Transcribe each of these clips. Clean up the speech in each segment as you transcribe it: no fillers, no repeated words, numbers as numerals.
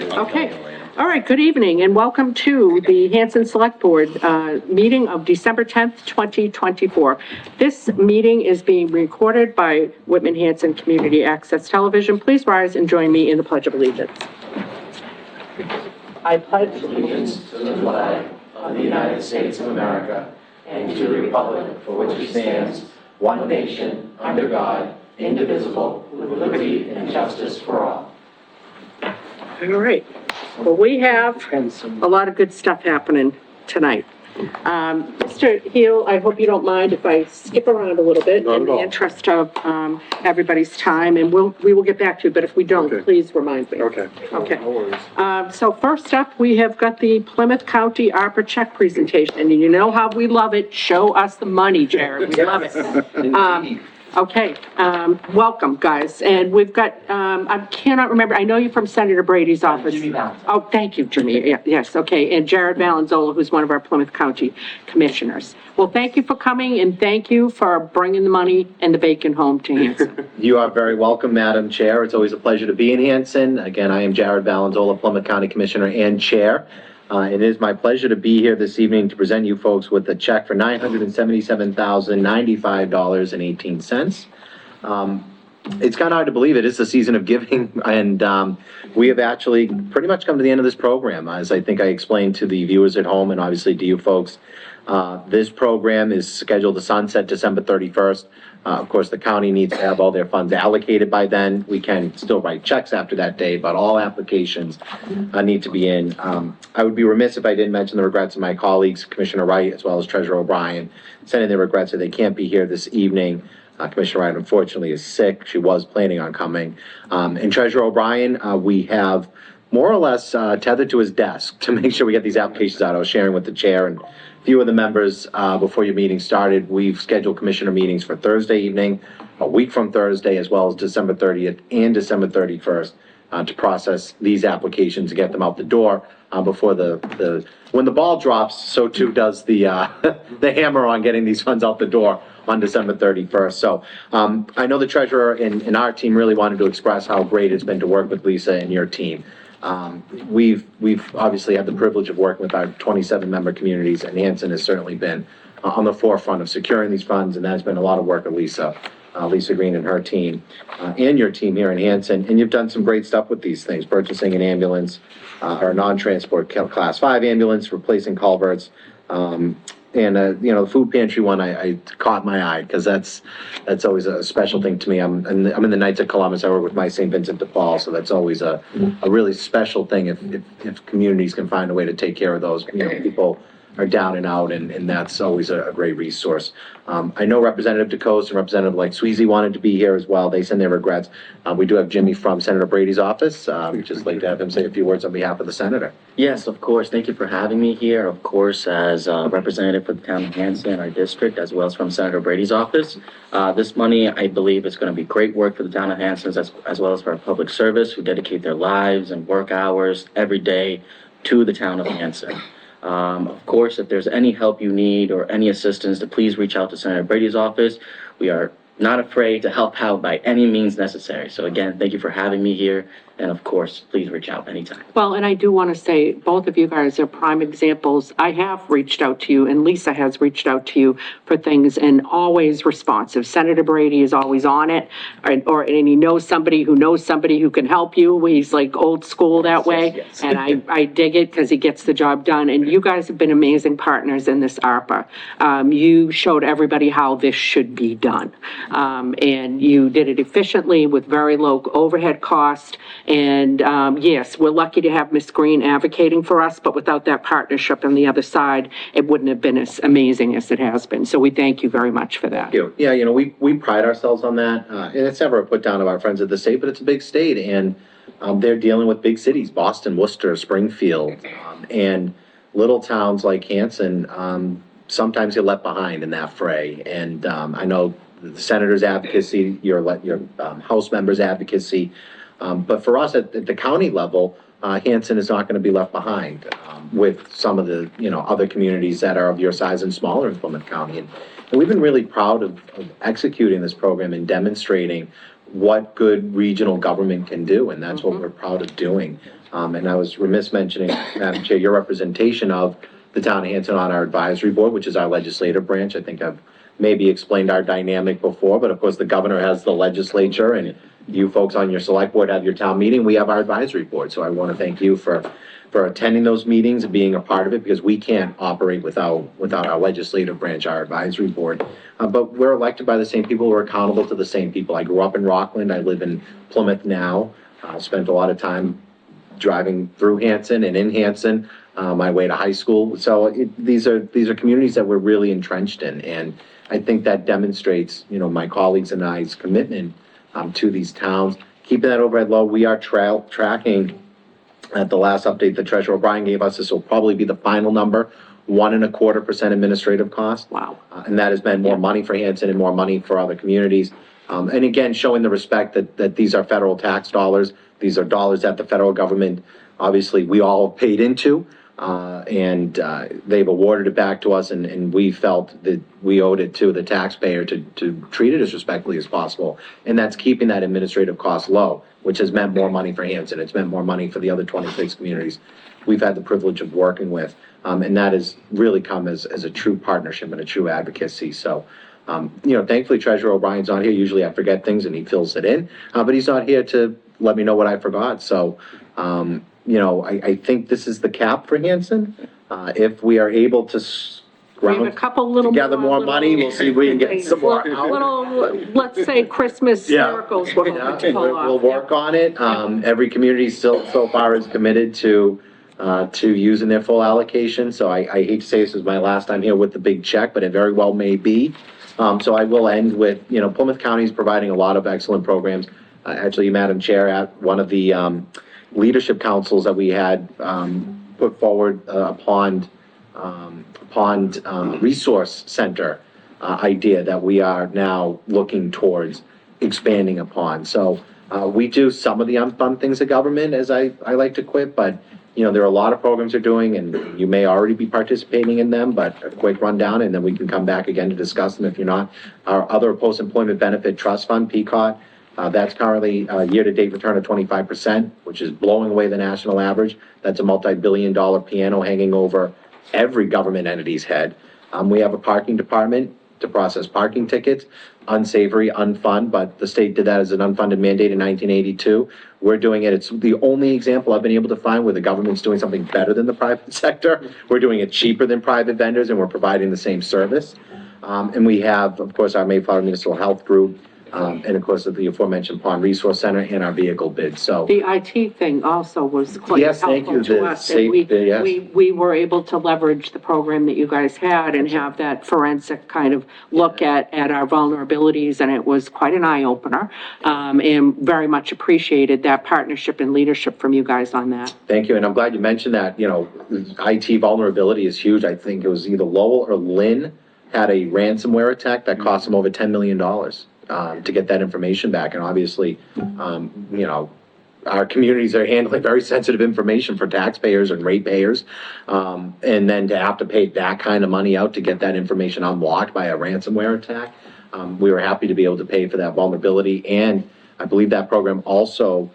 Okay. All right. Good evening and welcome to the Hanson Select Board meeting of December 10th, 2024. This meeting is being recorded by Whitman Hanson Community Access Television. Please rise and join me in the Pledge of Allegiance. I pledge allegiance to the flag of the United States of America and to the republic for which it stands, one nation, under God, indivisible, with liberty and justice for all. All right. Well, we have a lot of good stuff happening tonight. Mr. Heel, I hope you don't mind if I skip around a little bit in the interest of everybody's time, and we will get back to you, but if we don't, please remind me. Okay. Okay. No worries. So first up, we have got the Plymouth County ARPA check presentation, and you know how we love it. Show us the money, Jared. We love it. Okay, welcome, guys. And we've got, I cannot remember, I know you're from Senator Brady's office. Jimmy Valenzola. Oh, thank you, Jimmy. Yeah, yes, okay. And Jared Valenzola, who's one of our Plymouth County commissioners. Well, thank you for coming, and thank you for bringing the money and the bacon home to Hanson. You are very welcome, Madam Chair. It's always a pleasure to be in Hanson. Again, I am Jared Valenzola, Plymouth County Commissioner and Chair. It is my pleasure to be here this evening to present you folks with a check for $977,095.18. It's kind of hard to believe it is the season of giving, and we have actually pretty much come to the end of this program. As I think I explained to the viewers at home and obviously to you folks, this program is scheduled to sunset December 31st. Of course, the county needs to have all their funds allocated by then. We can still write checks after that day, but all applications need to be in. I would be remiss if I didn't mention the regrets of my colleagues, Commissioner Wright, as well as Treasurer O'Brien, sending their regrets that they can't be here this evening. Commissioner Wright, unfortunately, is sick. She was planning on coming. And Treasurer O'Brien, we have more or less tethered to his desk to make sure we get these applications out. I was sharing with the chair and few of the members before your meeting started. We've scheduled commissioner meetings for Thursday evening, a week from Thursday, as well as December 30th and December 31st to process these applications and get them out the door before when the ball drops, so too does the the hammer on getting these funds out the door on December 31st. So I know the treasurer and our team really wanted to express how great it's been to work with Lisa and your team. We've obviously had the privilege of working with our 27 member communities, and Hanson has certainly been on the forefront of securing these funds, and that's been a lot of work of Lisa Green and her team, and your team here in Hanson. And you've done some great stuff with these things, purchasing an ambulance, or a non-transport class 5 ambulance, replacing culverts, and the food pantry one, I caught my eye because that's always a special thing to me. I'm in the Knights of Columbus. I work with my St. Vincent de Paul, so that's always a really special thing if communities can find a way to take care of those. People are down and out, and that's always a great resource. I know Representative DeCoste and Representative like Sweezy wanted to be here as well. They send their regrets. We do have Jimmy from Senator Brady's office. Just like to have him say a few words on behalf of the senator. Yes, of course. Thank you for having me here. Of course, as a representative for the town of Hanson, our district, as well as from Senator Brady's office. This money, I believe, is going to be great work for the town of Hanson, as well as for our public service, who dedicate their lives and work hours every day to the town of Hanson. Of course, if there's any help you need or any assistance, to please reach out to Senator Brady's office. We are not afraid to help out by any means necessary. So again, thank you for having me here. And of course, please reach out anytime. Well, and I do want to say both of you guys are prime examples. I have reached out to you, and Lisa has reached out to you for things, and always responsive. Senator Brady is always on it, and he knows somebody who can help you. He's like old school that way. Yes. And I dig it because he gets the job done. And you guys have been amazing partners in this ARPA. You showed everybody how this should be done. And you did it efficiently with very low overhead cost. And yes, we're lucky to have Ms. Green advocating for us, but without that partnership on the other side, it wouldn't have been as amazing as it has been. So we thank you very much for that. Thank you. Yeah, we pride ourselves on that. And it's never a put down of our friends at the state, but it's a big state. And they're dealing with big cities, Boston, Worcester, Springfield, and little towns like Hanson sometimes get left behind in that fray. And I know the senator's advocacy, your House members' advocacy, but for us at the county level, Hanson is not going to be left behind with some of the other communities that are of your size and smaller in Plymouth County. And we've been really proud of executing this program and demonstrating what good regional government can do, and that's what we're proud of doing. And I was remiss mentioning, Madam Chair, your representation of the town of Hanson on our advisory board, which is our legislative branch. I think I've maybe explained our dynamic before, but of course, the governor has the legislature, and you folks on your select board have your town meeting. We have our advisory board, so I want to thank you for attending those meetings and being a part of it, because we can't operate without our legislative branch, our advisory board. But we're elected by the same people, we're accountable to the same people. I grew up in Rockland, I live in Plymouth now, spent a lot of time driving through Hanson and in Hanson, my way to high school. So these are communities that we're really entrenched in, and I think that demonstrates, my colleagues and I's commitment to these towns. Keeping that overhead low, we are tracking at the last update the Treasurer O'Brien gave us. This will probably be the final number, 1.25% administrative cost. Wow. And that has been more money for Hanson and more money for other communities. And again, showing the respect that these are federal tax dollars. These are dollars that the federal government, obviously, we all paid into. And they've awarded it back to us, and we felt that we owed it to the taxpayer to treat it as respectfully as possible. And that's keeping that administrative cost low, which has meant more money for Hanson. It's meant more money for the other 26 communities we've had the privilege of working with. And that has really come as a true partnership and a true advocacy. So, thankfully Treasurer O'Brien's not here. Usually I forget things and he fills it in, but he's not here to let me know what I forgot. So, I think this is the cap for Hanson. If we are able to We have a couple little gather more money, we'll see if we can get some more out. Little, let's say Christmas miracles we're hoping to pull off. We'll work on it. Every community still so far is committed to using their full allocation. So I hate to say this is my last time here with the big check, but it very well may be. So I will end with, Plymouth County is providing a lot of excellent programs. Actually, Madam Chair, at one of the leadership councils that we had put forward a pond resource center idea that we are now looking towards expanding upon. So we do some of the unfun things of government, as I like to quip, but there are a lot of programs they're doing, and you may already be participating in them, but a quick rundown, and then we can come back again to discuss them if you're not. Our other post-employment benefit trust fund, PCOT, that's currently a year-to-date return of 25%, which is blowing away the national average. That's a multi-billion-dollar piano hanging over every government entity's head. We have a parking department to process parking tickets, unsavory, unfun, but the state did that as an unfunded mandate in 1982. We're doing it. It's the only example I've been able to find where the government's doing something better than the private sector. We're doing it cheaper than private vendors, and we're providing the same service. And we have, of course, our Mayflower Municipal Health Group, and of course, the aforementioned Pond Resource Center and our vehicle bid. So The IT thing also was quite Yes, thank helpful you. to The us. safe- And yes. we were able to leverage the program that you guys had and have that forensic kind of look at our vulnerabilities, and it was quite an eye opener. And very much appreciated that partnership and leadership from you guys on that. thank you, and I'm glad you mentioned that. IT vulnerability is huge. I think it was either Lowell or Lynn had a ransomware attack that cost them over $10 million to get that information back. And obviously, our communities are handling very sensitive information for taxpayers and ratepayers. And then to have to pay that kind of money out to get that information unlocked by a ransomware attack, we were happy to be able to pay for that vulnerability. And I believe that program also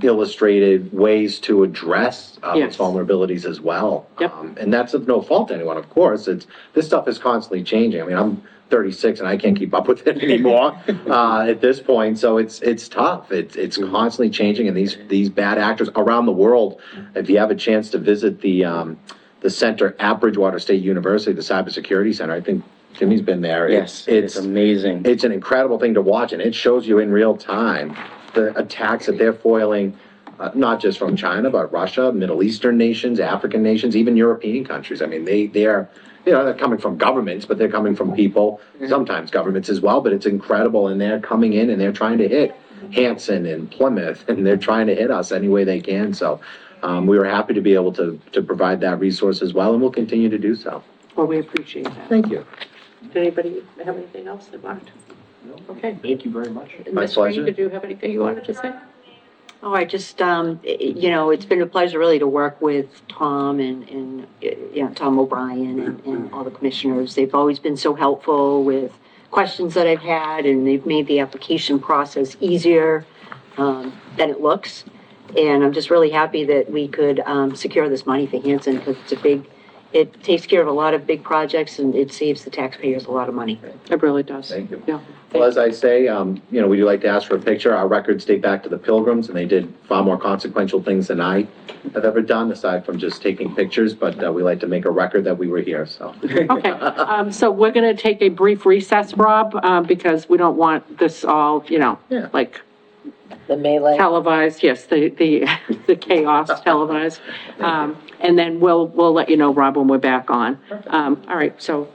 illustrated ways to address Yes. those vulnerabilities as well. Yep. And that's of no fault to anyone, of course. This stuff is constantly changing. I mean, I'm 36 and I can't keep up with it anymore at this point. So it's tough. It's constantly changing, and these bad actors around the world. If you have a chance to visit the center at Bridgewater State University, the Cybersecurity Center, I think Jimmy's been there. Yes, it's amazing. It's an incredible thing to watch, and it shows you in real time the attacks that they're foiling, not just from China, but Russia, Middle Eastern nations, African nations, even European countries. I mean, they're coming from governments, but they're coming from people, sometimes governments as well, but it's incredible, and they're coming in and they're trying to hit Hanson and Plymouth, and they're trying to hit us any way they can. So we were happy to be able to provide that resource as well, and we'll continue to do so. Well, we appreciate that. Thank you. Did anybody have anything else they wanted? Okay. Thank you very much. My Ms. Green, pleasure. did you have anything you wanted to say? Oh, I just, it's been a pleasure really to work with Tom and Tom O'Brien and all the commissioners. They've always been so helpful with questions that I've had, and they've made the application process easier than it looks. And I'm just really happy that we could secure this money for Hanson, because it takes care of a lot of big projects, and it saves the taxpayers a lot of money. It really does. Thank you. Yeah. Well, as I say, we do like to ask for a picture. Our records date back to the Pilgrims, and they did far more consequential things than I have ever done, aside from just taking pictures, but we like to make a record that we were here, so. Okay, so we're gonna take a brief recess, Rob, because we don't want this all, Yeah. like The melee. televised, yes, the chaos televised. And then we'll let you know, Rob, when we're back on. All right, so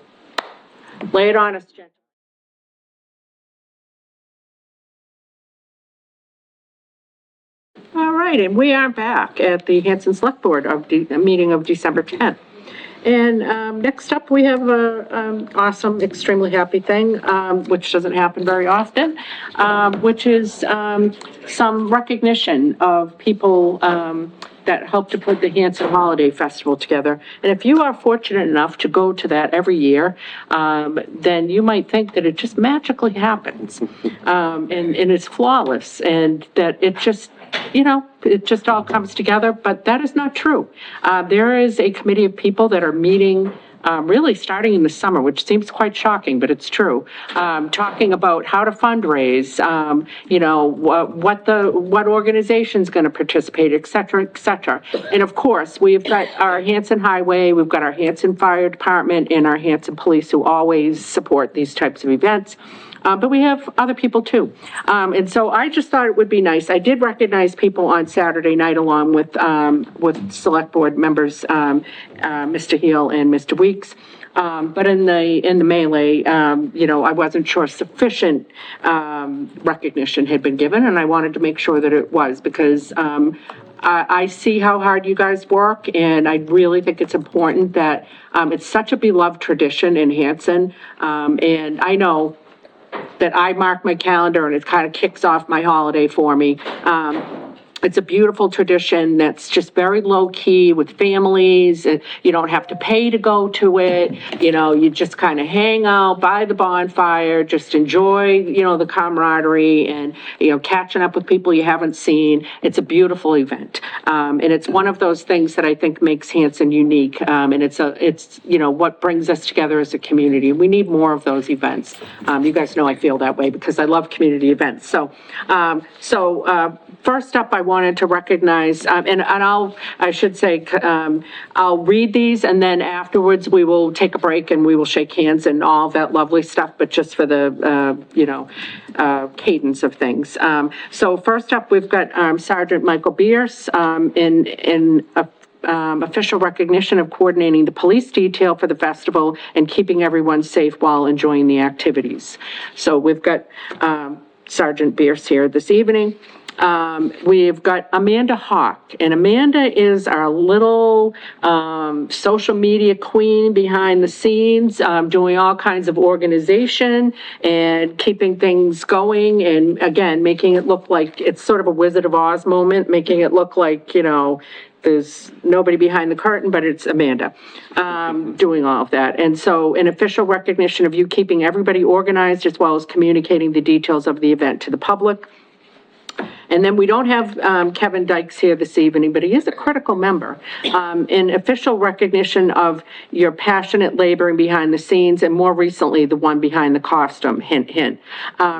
lay it on us, Jen. All right, and we are back at the Hanson Select Board a meeting of December 10th. And next up, we have a awesome, extremely happy thing, which doesn't happen very often, which is some recognition of people that helped to put the Hanson Holiday Festival together. And if you are fortunate enough to go to that every year, then you might think that it just magically happens. And it's flawless, and that it just, it just all comes together, but that is not true. There is a committee of people that are meeting really starting in the summer, which seems quite shocking, but it's true. Talking about how to fundraise, what organization's going to participate, et cetera, et cetera. And of course, we've got our Hanson Highway, we've got our Hanson Fire Department, and our Hanson Police, who always support these types of events. But we have other people too. And so I just thought it would be nice. I did recognize people on Saturday night along with select board members, Mr. Heel and Mr. Weeks. But in the melee, I wasn't sure sufficient recognition had been given, and I wanted to make sure that it was, because I see how hard you guys work, and I really think it's important that it's such a beloved tradition in Hanson. And I know that I mark my calendar and it kind of kicks off my holiday for me. It's a beautiful tradition that's just very low key with families, and you don't have to pay to go to it. You just kind of hang out by the bonfire, just enjoy, the camaraderie and, catching up with people you haven't seen. It's a beautiful event. And it's one of those things that I think makes Hanson unique. And it's what brings us together as a community. We need more of those events. You guys know I feel that way because I love community events. So first up, I wanted to recognize, I'll read these, and then afterwards we will take a break and we will shake hands and all that lovely stuff, but just for the, cadence of things. So first up, we've got Sergeant Michael Bierce in official recognition of coordinating the police detail for the festival and keeping everyone safe while enjoying the activities. So we've got Sergeant Bierce here this evening. We've got Amanda Hawk, and Amanda is our little social media queen behind the scenes, doing all kinds of organization and keeping things going, and again, making it look like it's sort of a Wizard of Oz moment, making it look like, there's nobody behind the curtain, but it's Amanda doing all of that. And so an official recognition of you keeping everybody organized as well as communicating the details of the event to the public. And then we don't have Kevin Dykes here this evening, but he is a critical member. In official recognition of your passionate laboring behind the scenes, and more recently, the one behind the costume, hint, hint,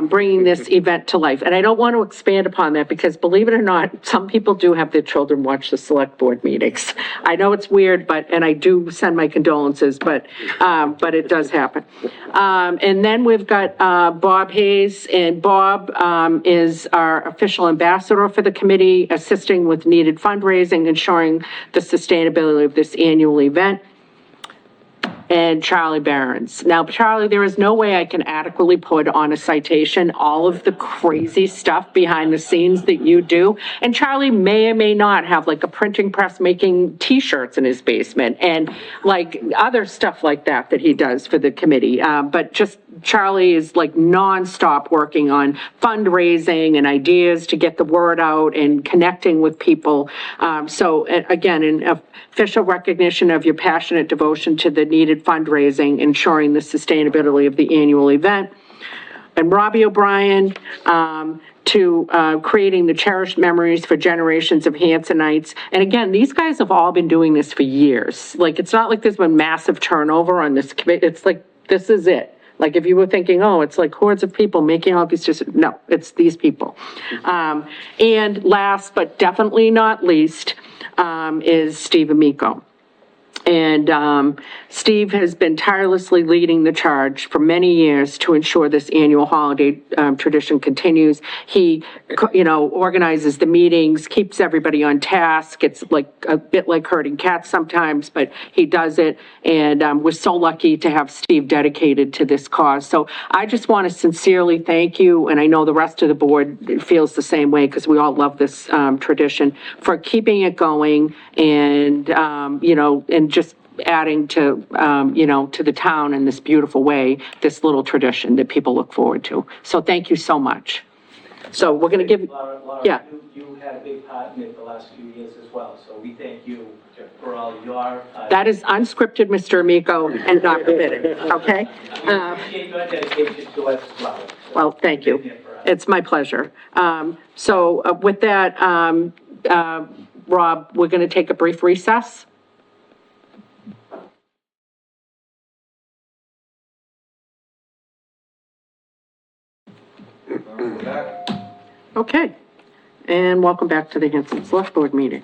bringing this event to life. And I don't want to expand upon that because, believe it or not, some people do have their children watch the select board meetings. I know it's weird, and I do send my condolences, but it does happen. And then we've got Bob Hayes, and Bob is our official ambassador for the committee, assisting with needed fundraising, ensuring the sustainability of this annual event. And Charlie Barons. Now, Charlie, there is no way I can adequately put on a citation all of the crazy stuff behind the scenes that you do. And Charlie may or may not have like a printing press making t-shirts in his basement and like other stuff like that he does for the committee. But just Charlie is like nonstop working on fundraising and ideas to get the word out and connecting with people. So again, an official recognition of your passionate devotion to the needed fundraising, ensuring the sustainability of the annual event. and Robbie O'Brien, to creating the cherished memories for generations of Hansonites. And again, these guys have all been doing this for years. Like, it's not like there's been massive turnover on this committee. It's like, this is it. Like, if you were thinking, oh, it's like hordes of people making all these, just, no, it's these people. And last, but definitely not least, is Steve Amico. And Steve has been tirelessly leading the charge for many years to ensure this annual holiday tradition continues. He, organizes the meetings, keeps everybody on task. It's like a bit like herding cats sometimes, but he does it. And we're so lucky to have Steve dedicated to this cause. So I just want to sincerely thank you, and I know the rest of the board feels the same way because we all love this tradition, for keeping it going and, and just adding to, to the town in this beautiful way, this little tradition that people look forward to. So thank you so much. So we're going to give, Laura, yeah. you had a big part in it the last few years as well, so we thank you for all your. That is unscripted, Mr. Amico, and not permitted, okay? We appreciate your dedication to us as well. Well, thank you. It's my pleasure. So with that, Rob, we're going to take a brief recess. Okay, and welcome back to the Hanson Select Board meeting.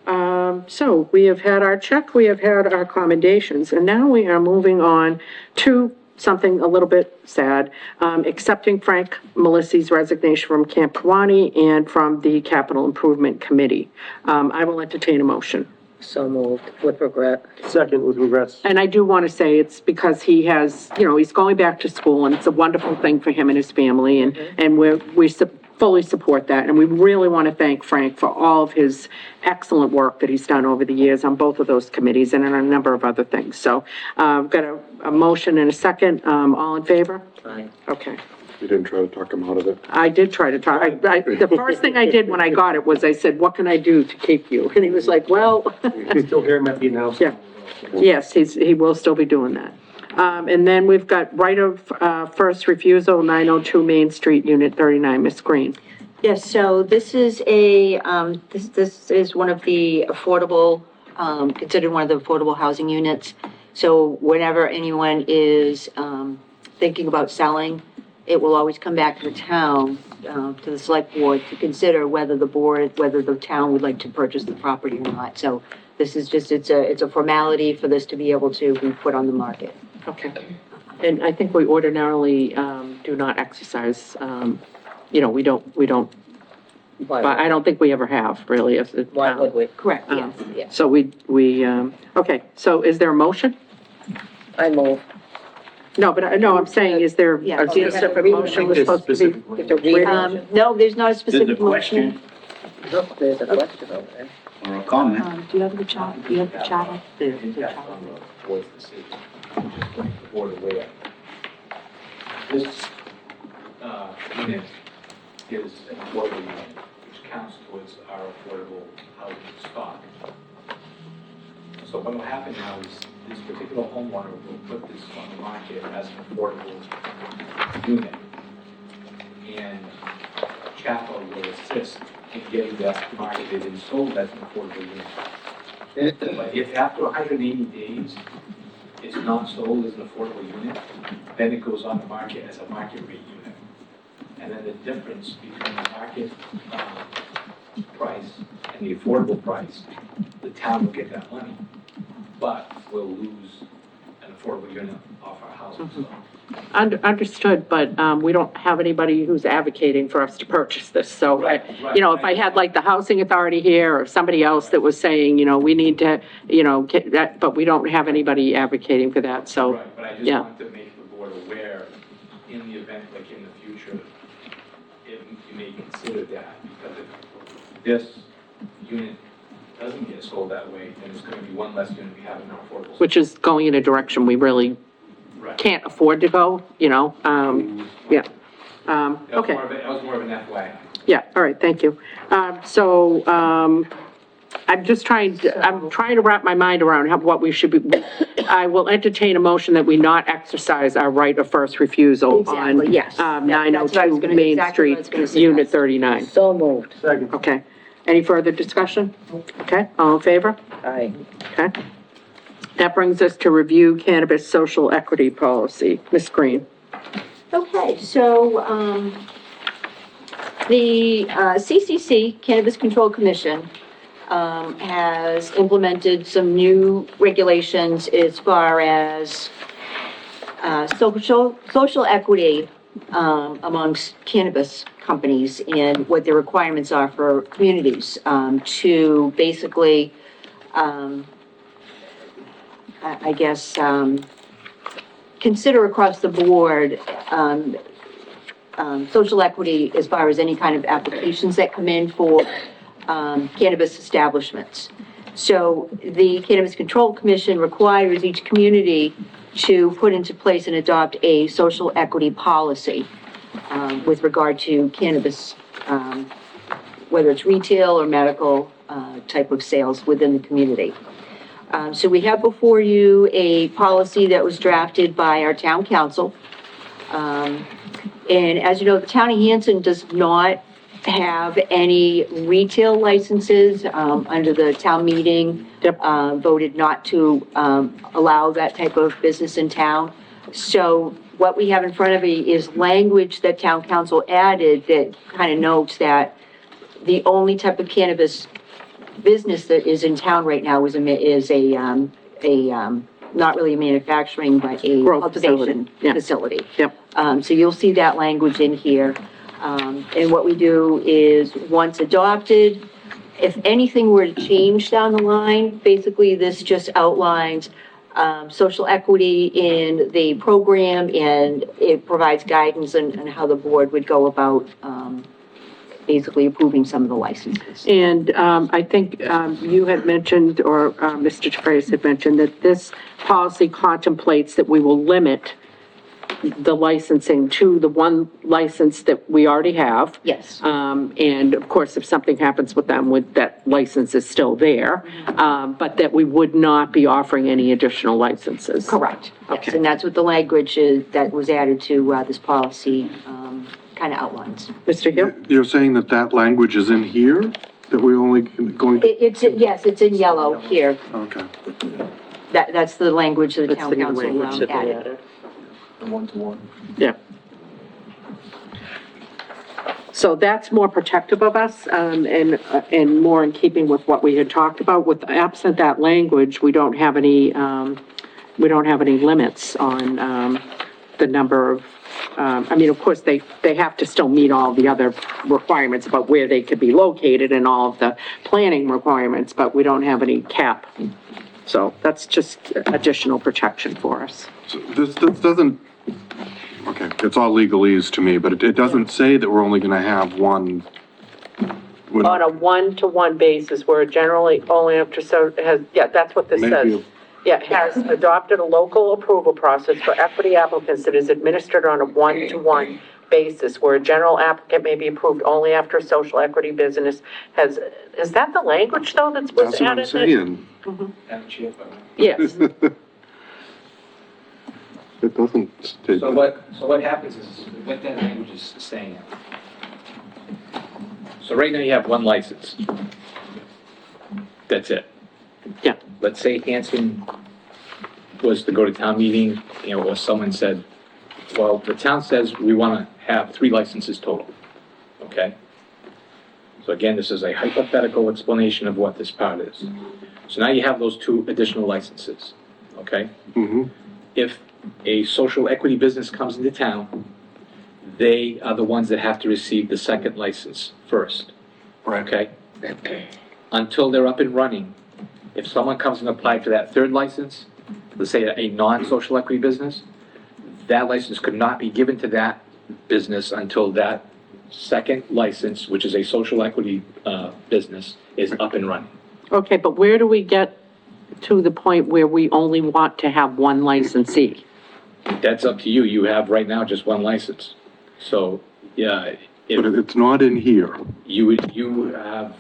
So we have had our check, we have had our commendations, and now we are moving on to something a little bit sad, accepting Frank Melissy's resignation from Camp Kawani and from the Capital Improvement Committee. I will entertain a motion. So moved, with regret. Second, with regrets. And I do want to say it's because he has, he's going back to school, and it's a wonderful thing for him and his family, and we fully support that. And we really want to thank Frank for all of his excellent work that he's done over the years on both of those committees and on a number of other things. So I've got a motion and a second. All in favor? Aye. Okay. You didn't try to talk him out of it? I did try to talk. The first thing I did when I got it was I said, what can I do to keep you? And he was like, well. Still hear him at the announcement. Yeah. Yes, he will still be doing that. And then we've got right of first refusal, 902 Main Street, Unit 39, Miss Green. Yes, so this is this is one of the affordable, considered one of the affordable housing units. So whenever anyone is thinking about selling, it will always come back to the town, to the select board to consider whether the town would like to purchase the property or not. So this is just, it's a formality for this to be able to be put on the market. Okay. And I think we ordinarily do not exercise, we don't, but I don't think we ever have, really, as a town. Why would we? Correct, yes, yes. So okay, so is there a motion? I move. No, but I'm saying, is there Yeah. a specific motion was supposed to be? No, there's not a specific motion. There's a question over there. Or a comment. Do you have the chart? Do you have the chart? Towards the city, just bring the board aware. This, unit is an affordable unit, which counts towards our affordable housing stock. So what will happen now is this particular homeowner will put this on the market as an affordable unit. And Chapel will assist in getting that marketed and sold as an affordable unit. But if after 180 days, it's not sold as an affordable unit, then it goes on the market as a market rate unit. And then the difference between the market price and the affordable price, the town will get that money, but we'll lose an affordable unit off our housing stock. Understood, but we don't have anybody who's advocating for us to purchase this. So, Right. if I had like the housing authority here or somebody else that was saying, we need to, get that, but we don't have anybody advocating for that, so. Right, but I just yeah. wanted to make the board aware, in the event, like in the future, if you may consider that, because if this unit doesn't get sold that way, then it's gonna be one less unit we have in our affordable. Which is going in a direction we really Right. can't afford to go, yeah. That was Okay, more of an FYI. yeah, all right, thank you. I'm trying to wrap my mind around what we should be, I will entertain a motion that we not exercise our right of first refusal on, Exactly, yes. That's what I was 902 gonna- Main exactly what I was Street, gonna suggest. Unit 39. So moved. Second. Okay. Any further discussion? Okay, all in favor? Aye. Okay. That brings us to review cannabis social equity policy. Ms. Green? Okay, so, the CCC, Cannabis Control Commission, has implemented some new regulations as far as, social equity, amongst cannabis companies and what their requirements are for communities, to basically, I guess, consider across the board, social equity as far as any kind of applications that come in for, cannabis establishments. So the Cannabis Control Commission requires each community to put into place and adopt a social equity policy, with regard to cannabis, whether it's retail or medical, type of sales within the community. So we have before you a policy that was drafted by our town council. And as you know, the town of Hanson does not have any retail licenses, under the town meeting. Voted not to, allow that type of business in town. So what we have in front of me is language that town council added that kind of notes that the only type of cannabis business that is in town right now is not really a manufacturing, but a Growth cultivation facility. Yeah. facility. Yep. So you'll see that language in here. And what we do is, once adopted, if anything were to change down the line, basically this just outlines, social equity in the program, and it provides guidance on how the board would go about, basically approving some of the licenses. And I think you had mentioned, or Mr. Trace had mentioned, that this policy contemplates that we will limit the licensing to the one license that we already have. Yes. And of course, if something happens with them, that license is still there, but that we would not be offering any additional licenses. Correct. Yes, Okay. and that's what the language is that was added to this policy kind of outlines. Mr. Hill? You're saying that that language is in here? That we only going to, Yes, it's in yellow here. okay. That's the language that the That's town the new council language that they added. added. One-to-one. Yeah. So that's more protective of us, and more in keeping with what we had talked about. With absent that language, we don't have any limits on, the number of, I mean, of course, they have to still meet all the other requirements about where they could be located and all of the planning requirements, but we don't have any cap. So that's just additional protection for us. So this doesn't, okay, it's all legalese to me, but it doesn't say that we're only gonna have one. On a one-to-one basis, where generally only after, that's what this Maybe says. Yeah, has adopted a local approval process for equity applicants that is administered on a one-to-one basis, where a general applicant may be approved only after a social equity business has, is that the language, though, that's was That's what I'm added? saying. Yes, It doesn't state. So what happens is, what that language is saying. So right now you have one license. That's it. yeah, Let's say Hanson was to go to town meeting, or someone said, well, the town says we want to have 3 licenses total, okay? So again, this is a hypothetical explanation of what this part is. So now you have those 2 additional licenses, okay? Mm-hmm. If a social equity business comes into town, they are the ones that have to receive the second license first, Right. okay? Until they're up and running, if someone comes and applied for that 3rd license, let's say a non-social equity business, that license could not be given to that business until that second license, which is a social equity business, is up and running. okay, but where do we get to the point where we only want to have one licensee? That's up to you. You have right now just one license. So, yeah, But if it's not in here. you have,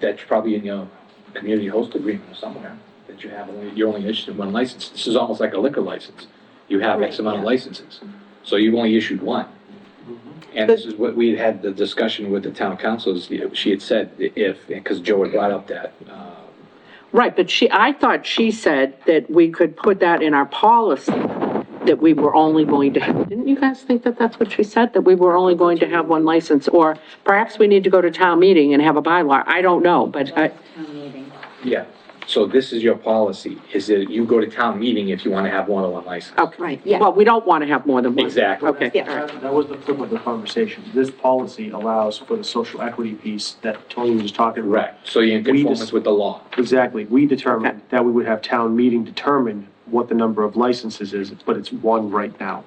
that's probably in your community host agreement somewhere, that you have, you're only issued one license. This is almost like a liquor license. You have X amount of licenses, so you've only issued one. And this is what we had the discussion with the town councils, she had said if, because Joe had brought up that, Right, but I thought she said that we could put that in our policy, that we were only going to have, didn't you guys think that that's what she said? That we were only going to have one license, or perhaps we need to go to town meeting and have a bylaw, I don't know, but yeah. So this is your policy, is that you go to town meeting if you want to have more than one license. okay. Right, yeah. Well, we don't want to have more than one. Exactly. Okay, Yeah. all right. That was the flip of the conversation. This policy allows for the social equity piece that Tony was just talking about. Correct, so you're in conformance with the law. Exactly. We Okay. determined that we would have town meeting determine what the number of licenses is, but it's one right now.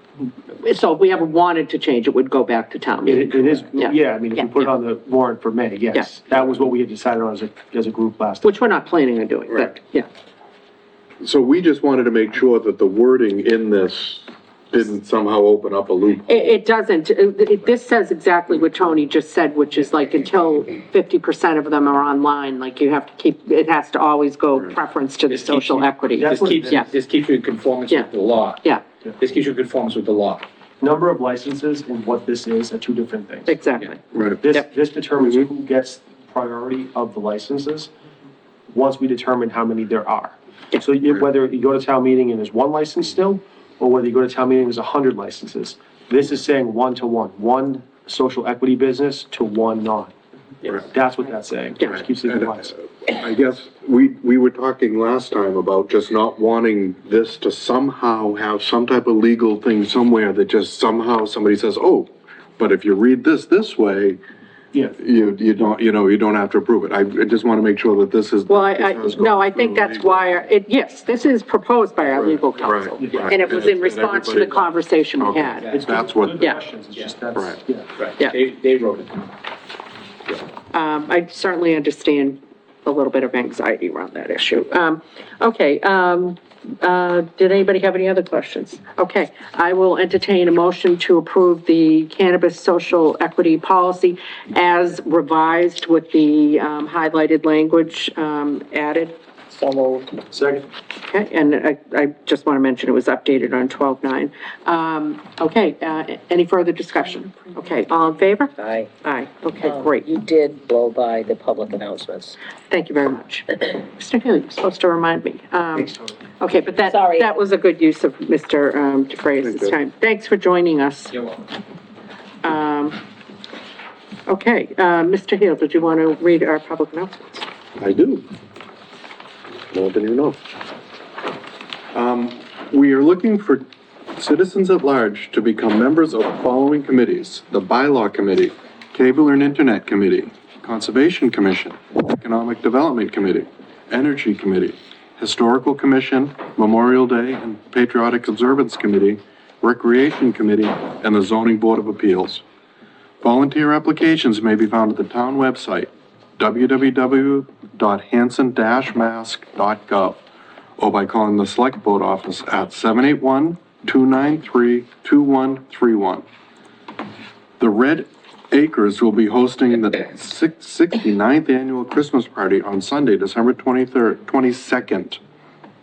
So if we ever wanted to change, it would go back to town meeting. It is, Yeah. yeah, I mean, if Yeah. we put it on the warrant for May, yes. That was what we had decided on as a group last time. Which we're not planning on doing, but, yeah. So we just wanted to make sure that the wording in this didn't somehow open up a loophole. It doesn't, this says exactly what Tony just said, which is like until 50% of them are online, like you have to keep, it has to always go preference to the This keeps social you- equity. That's what it Yeah. This keeps you in conformance Yeah. with the law. Yeah, This keeps you in conformance with the law. Number of licenses and what this is are two different things. exactly. Right. This determines who gets priority of the licenses, once we determine how many there are. So whether you go to town meeting and there's one license still, or whether you go to town meeting and there's 100 licenses, this is saying 1-to-1, one social equity business to one non. That's what that's saying. Just keeps it in mind. I guess we were talking last time about just not wanting this to somehow have some type of legal thing somewhere that just somehow somebody says, oh, but if you read this way, Yeah. you don't, you don't have to approve it. I just want to make sure that this is. Well, this has no, gone I think through that's legal. why, yes, this is proposed by our legal counsel. right. And it was in And response to the everybody- conversation we Okay. had. It's That's good- what- good Yeah. questions, it's just that's, Right. yeah. Right. Yeah. They wrote it. I certainly understand a little bit of anxiety around that issue. Okay, did anybody have any other questions? Okay, I will entertain a motion to approve the cannabis social equity policy as revised with the highlighted language added. So moved. Second, Okay, and I just want to mention it was updated on 12/9. Okay, any further discussion? Okay, all in favor? Aye. Aye, okay, great. You did blow by the public announcements. Thank you very much. Mr. Hill, you're supposed to remind me. thanks, Tony. Okay, but Sorry. that was a good use of Mr. DeFray's time. Thanks for joining us. You're welcome. Okay, Mr. Hill, did you want to read our public announcements? I do. More than you know. We are looking for citizens at large to become members of the following committees: the Bylaw Committee, Cable and Internet Committee, Conservation Commission, Economic Development Committee, Energy Committee, Historical Commission, Memorial Day and Patriotic Observance Committee, Recreation Committee, and the Zoning Board of Appeals. Volunteer applications may be found at the town website, www.hanson-mask.gov, or by calling the Select Board office at 781-293-2131. The Red Acres will be hosting the 69th Annual Christmas Party on Sunday, December 22nd,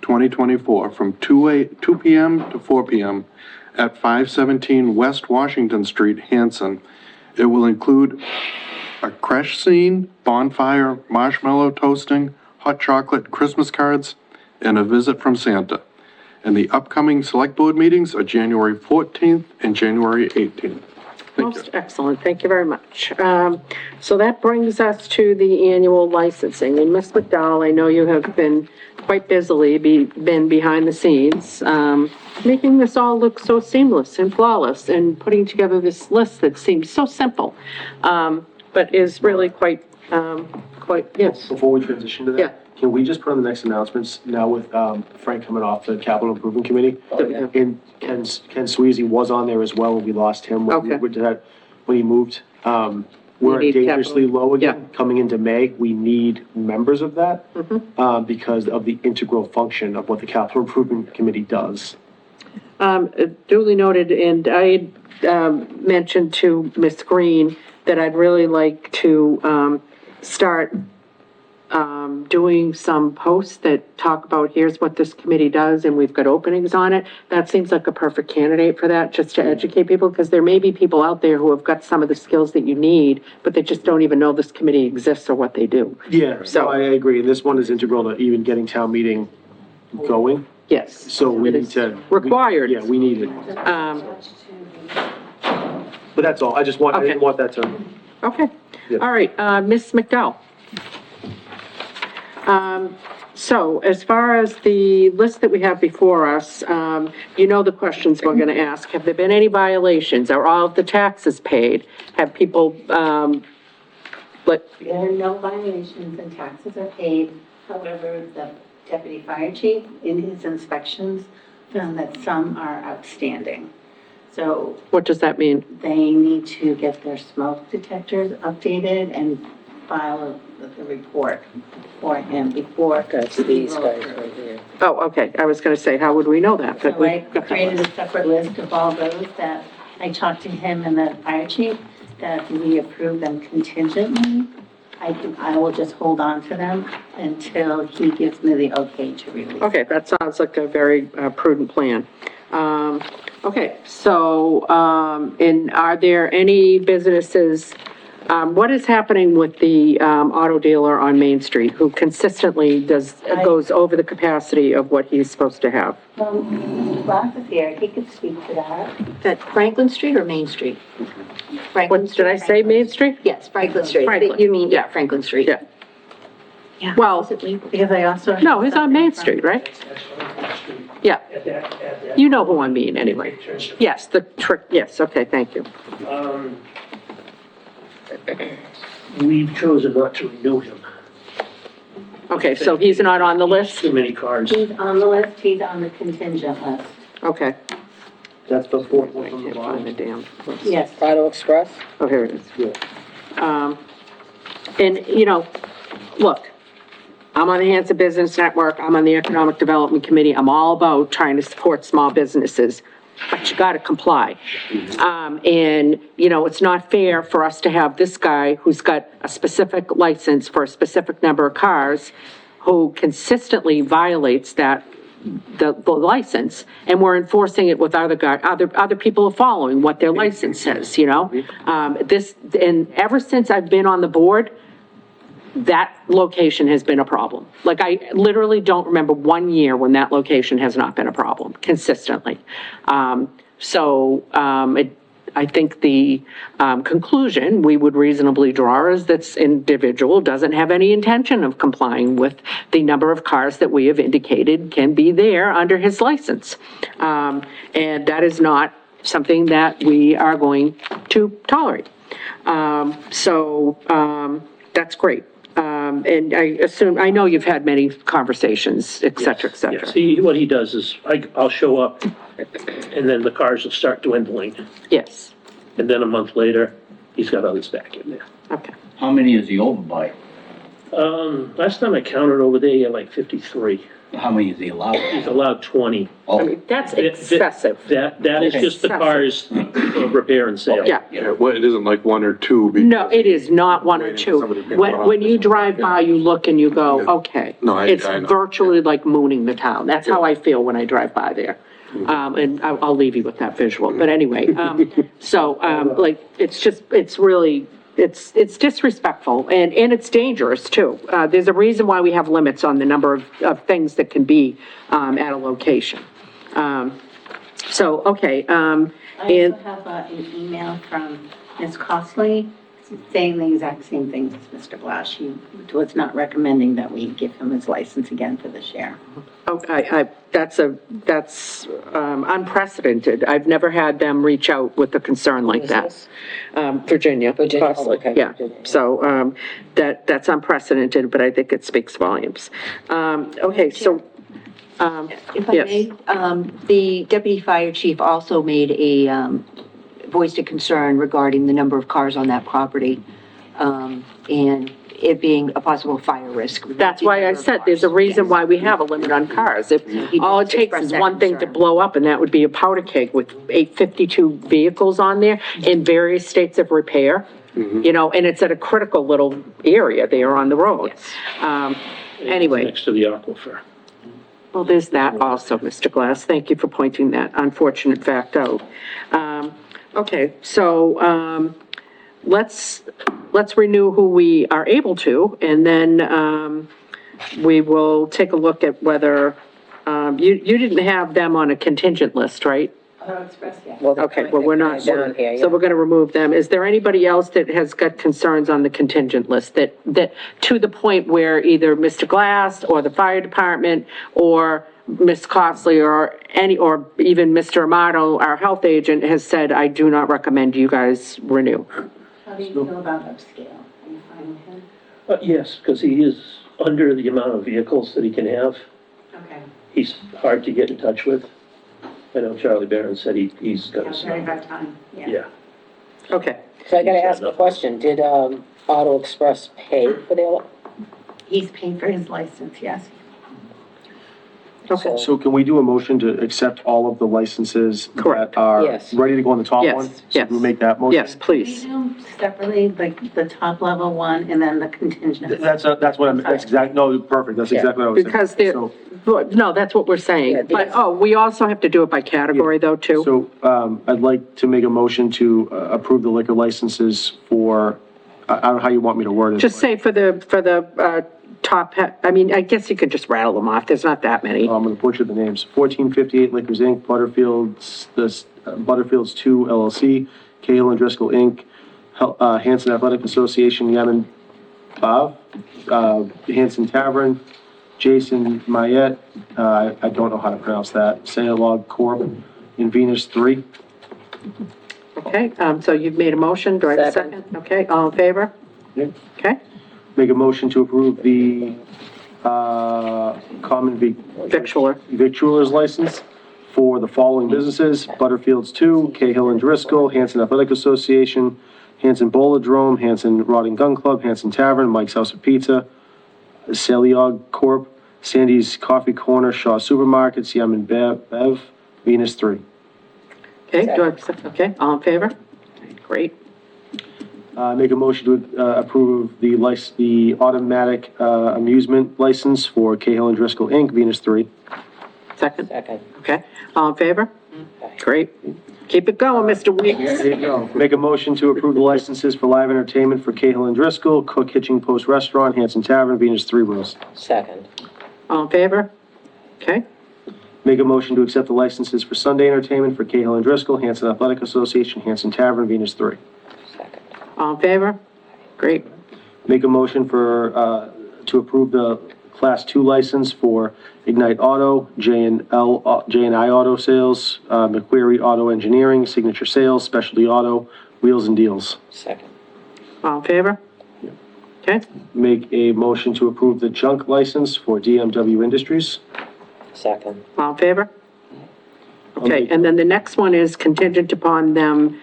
2024, from 2 p.m. to 4 p.m. at 517 West Washington Street, Hanson. It will include a creche scene, bonfire, marshmallow toasting, hot chocolate, Christmas cards, and a visit from Santa. And the upcoming Select Board meetings are January 14th and January 18th. Thank you. Most excellent, thank you very much. So that brings us to the annual licensing. And Ms. McDowell, I know you have been quite busily been behind the scenes, making this all look so seamless and flawless and putting together this list that seems so simple, but is really quite, yes. Before we transition to Yeah. that, can we just put on the next announcements now with Frank coming off the capital improvement committee? yeah. And Ken Sweezy was on there as well, and we lost him Okay. when he moved. We're need dangerously capital. low again, coming into May. We need members of that because of the integral function of what the capital improvement committee does. Duly noted, and I mentioned to Ms. Green that I'd really like to start doing some posts that talk about, here's what this committee does, and we've got openings on it, that seems like a perfect candidate for that, just to educate people, because there may be people out there who have got some of the skills that you need, but they just don't even know this committee exists or what they do. Yeah, so I agree. This one is integral to even getting town meeting going. Yes. So we It need is to. required. Yeah, we need it. But that's all. I just want, I didn't Okay. want that to. Okay, Yeah. all right, Ms. McDowell. So as far as the list that we have before us, you know the questions we're gonna ask. Have there been any violations? Are all of the taxes paid? Have people, There are no violations and taxes are paid. However, the deputy fire chief, in his inspections, found that some are outstanding. So what does that mean? they need to get their smoke detectors updated and file the report for him before. That's these guys right here. Oh, okay, I was gonna say, how would we know that? But So we I got that created list. a separate list of all those that I talked to him and the fire chief, that we approve them contingently. I will just hold on to them until he gives me the okay to release. Okay, that sounds like a very prudent plan. Okay, so, and are there any businesses, what is happening with the auto dealer on Main Street who consistently goes over the capacity of what he's supposed to have? Well, Mr. Glass is here, he could speak to that. Is that Franklin Street or Main Street? Franklin What, did I say Main Street? Yes, Franklin Street. Franklin. You mean, yeah, Franklin Street. Yeah. Yeah. Well, Is it legal? Because I also. no, he's on Main Street, right? Yeah. You know who I mean, anyway. Yes, the trick, yes, okay, thank you. We've chosen not to renew him. Okay, so he's not on the list? Too many cars. He's on the list, he's on the contingent list. Okay. That's the fourth I one from the can't find the bottom. damn list. Yes. Auto Express? Oh, here it is. Yeah. And, you know, look, I'm on the Hanson Business Network, I'm on the Economic Development Committee, I'm all about trying to support small businesses, but you gotta comply. And, you know, it's not fair for us to have this guy who's got a specific license for a specific number of cars, who consistently violates the license, and we're enforcing it with other people are following what their license says, you know? And ever since I've been on the board, that location has been a problem. Like, I literally don't remember 1 year when that location has not been a problem, consistently. I think the conclusion we would reasonably draw is that this individual doesn't have any intention of complying with the number of cars that we have indicated can be there under his license. And that is not something that we are going to tolerate. That's great. And I know you've had many conversations, et cetera, et cetera. Yes, what he does is, I'll show up, and then the cars will start dwindling. Yes, And then a month later, he's got others back in there. okay. How many is he over by? Last time I counted over there, he had like 53. How many is he allowed? He's allowed 20. I mean, that's excessive. That is just the cars for repair and sale. Yeah. Yeah, well, it isn't like one or two. No, it is not one or two. When you drive by, you look and you go, okay. No, I It's know. virtually like mooning the town. That's how I feel when I drive by there. And I'll leave you with that visual. But anyway, like, it's really, it's disrespectful and it's dangerous too. There's a reason why we have limits on the number of things that can be, at a location. Okay, I and, also have an email from Ms. Costley saying the exact same things as Mr. Glass. She was not recommending that we give him his license again for this year. okay, that's unprecedented. I've never had them reach out with a concern like Who is that. this? Virginia. Virginia, Costly, okay, yeah. Virginia. So, that's unprecedented, but I think it speaks volumes. Okay, so, If I yes. may, the deputy fire chief also made voiced a concern regarding the number of cars on that property, and it being a possible fire risk. That's why I said there's a reason why we have a limit on cars. If all it takes is one thing to blow up, and that would be a powder keg with 852 vehicles on there in various states of repair. you know, and it's at a critical little area there on the road. Anyway. Next to the aquifer. Well, there's that also, Mr. Glass. Thank you for pointing that unfortunate fact out. Okay, so, let's renew who we are able to, and then, we will take a look at whether, you didn't have them on a contingent list, right? Auto Express, yeah. Well, Okay, well, we're not, down here, so we're gonna remove them. Is there anybody else that has got concerns on the contingent list that, to the point where either Mr. Glass or the fire department or Ms. Costley or even Mr. Amato, our health agent, has said, I do not recommend you guys renew? How do you feel about upscale? Are you fine with him? Yes, because he is under the amount of vehicles that he can have. Okay. He's hard to get in touch with. I know Charlie Barron said he's got Yeah, very hard time, yeah. Yeah. Okay, So I gotta ask a question. Did, Auto Express pay for their, He's paid for his license, yes. okay. So can we do a motion to accept all of the licenses Correct. that are Yes. ready to go on the top Yes, one? So yes. we make that motion? Yes, We please. do separately, like the top level one and then the contingent. That's what I'm, that's exact, no, perfect, that's Yeah. exactly what I was thinking. Because they're, So- no, that's what we're Yeah, saying. But, because- we also have to do it by category though, too. So, I'd like to make a motion to approve the liquor licenses for, I don't know how you want me to word it. Just say for the top, I mean, I guess you could just rattle them off. There's not that many. I'm gonna butcher the names. 1458 Liquors Inc., Butterfield's 2 LLC, Cahill and Driscoll Inc., Hanson Athletic Association, Yemen Bav, Hanson Tavern, Jason Mayette, I don't know how to pronounce that, Sayalog Corp., and Venus 3. Okay, so you've made a motion. Do I have a second? Okay, all in favor? Yeah. Okay, Make a motion to approve the common victualler. victualler's license for the following businesses: Butterfield's 2, Cahill and Driscoll, Hanson Athletic Association, Hanson Bolodrome, Hanson Rod and Gun Club, Hanson Tavern, Mike's House of Pizza, Celiog Corp., Sandy's Coffee Corner, Shaw Supermarkets, Yemen Bev, Venus 3. Okay, do I have a second? Okay, all in favor? Great. Make a motion to approve the automatic amusement license for Cahill and Driscoll Inc., Venus 3. Second? second, Okay, all in favor? Great. Keep it going, Mr. Weeks. There you go. Make a motion to approve the licenses for live entertainment for Cahill and Driscoll, Cook Hitching Post Restaurant, Hanson Tavern, Venus 3 Rose. second, All in favor? Okay, Make a motion to accept the licenses for Sunday entertainment for Cahill and Driscoll, Hanson Athletic Association, Hanson Tavern, Venus 3. second, all in favor? Great. Make a motion for, to approve the Class 2 license for Ignite Auto, J&I Auto Sales, McQuarrie Auto Engineering, Signature Sales, Specialty Auto, Wheels and Deals. second, All in favor? Okay, Make a motion to approve the junk license for DMW Industries. second, all in favor? Okay, make- and then the next one is contingent upon them,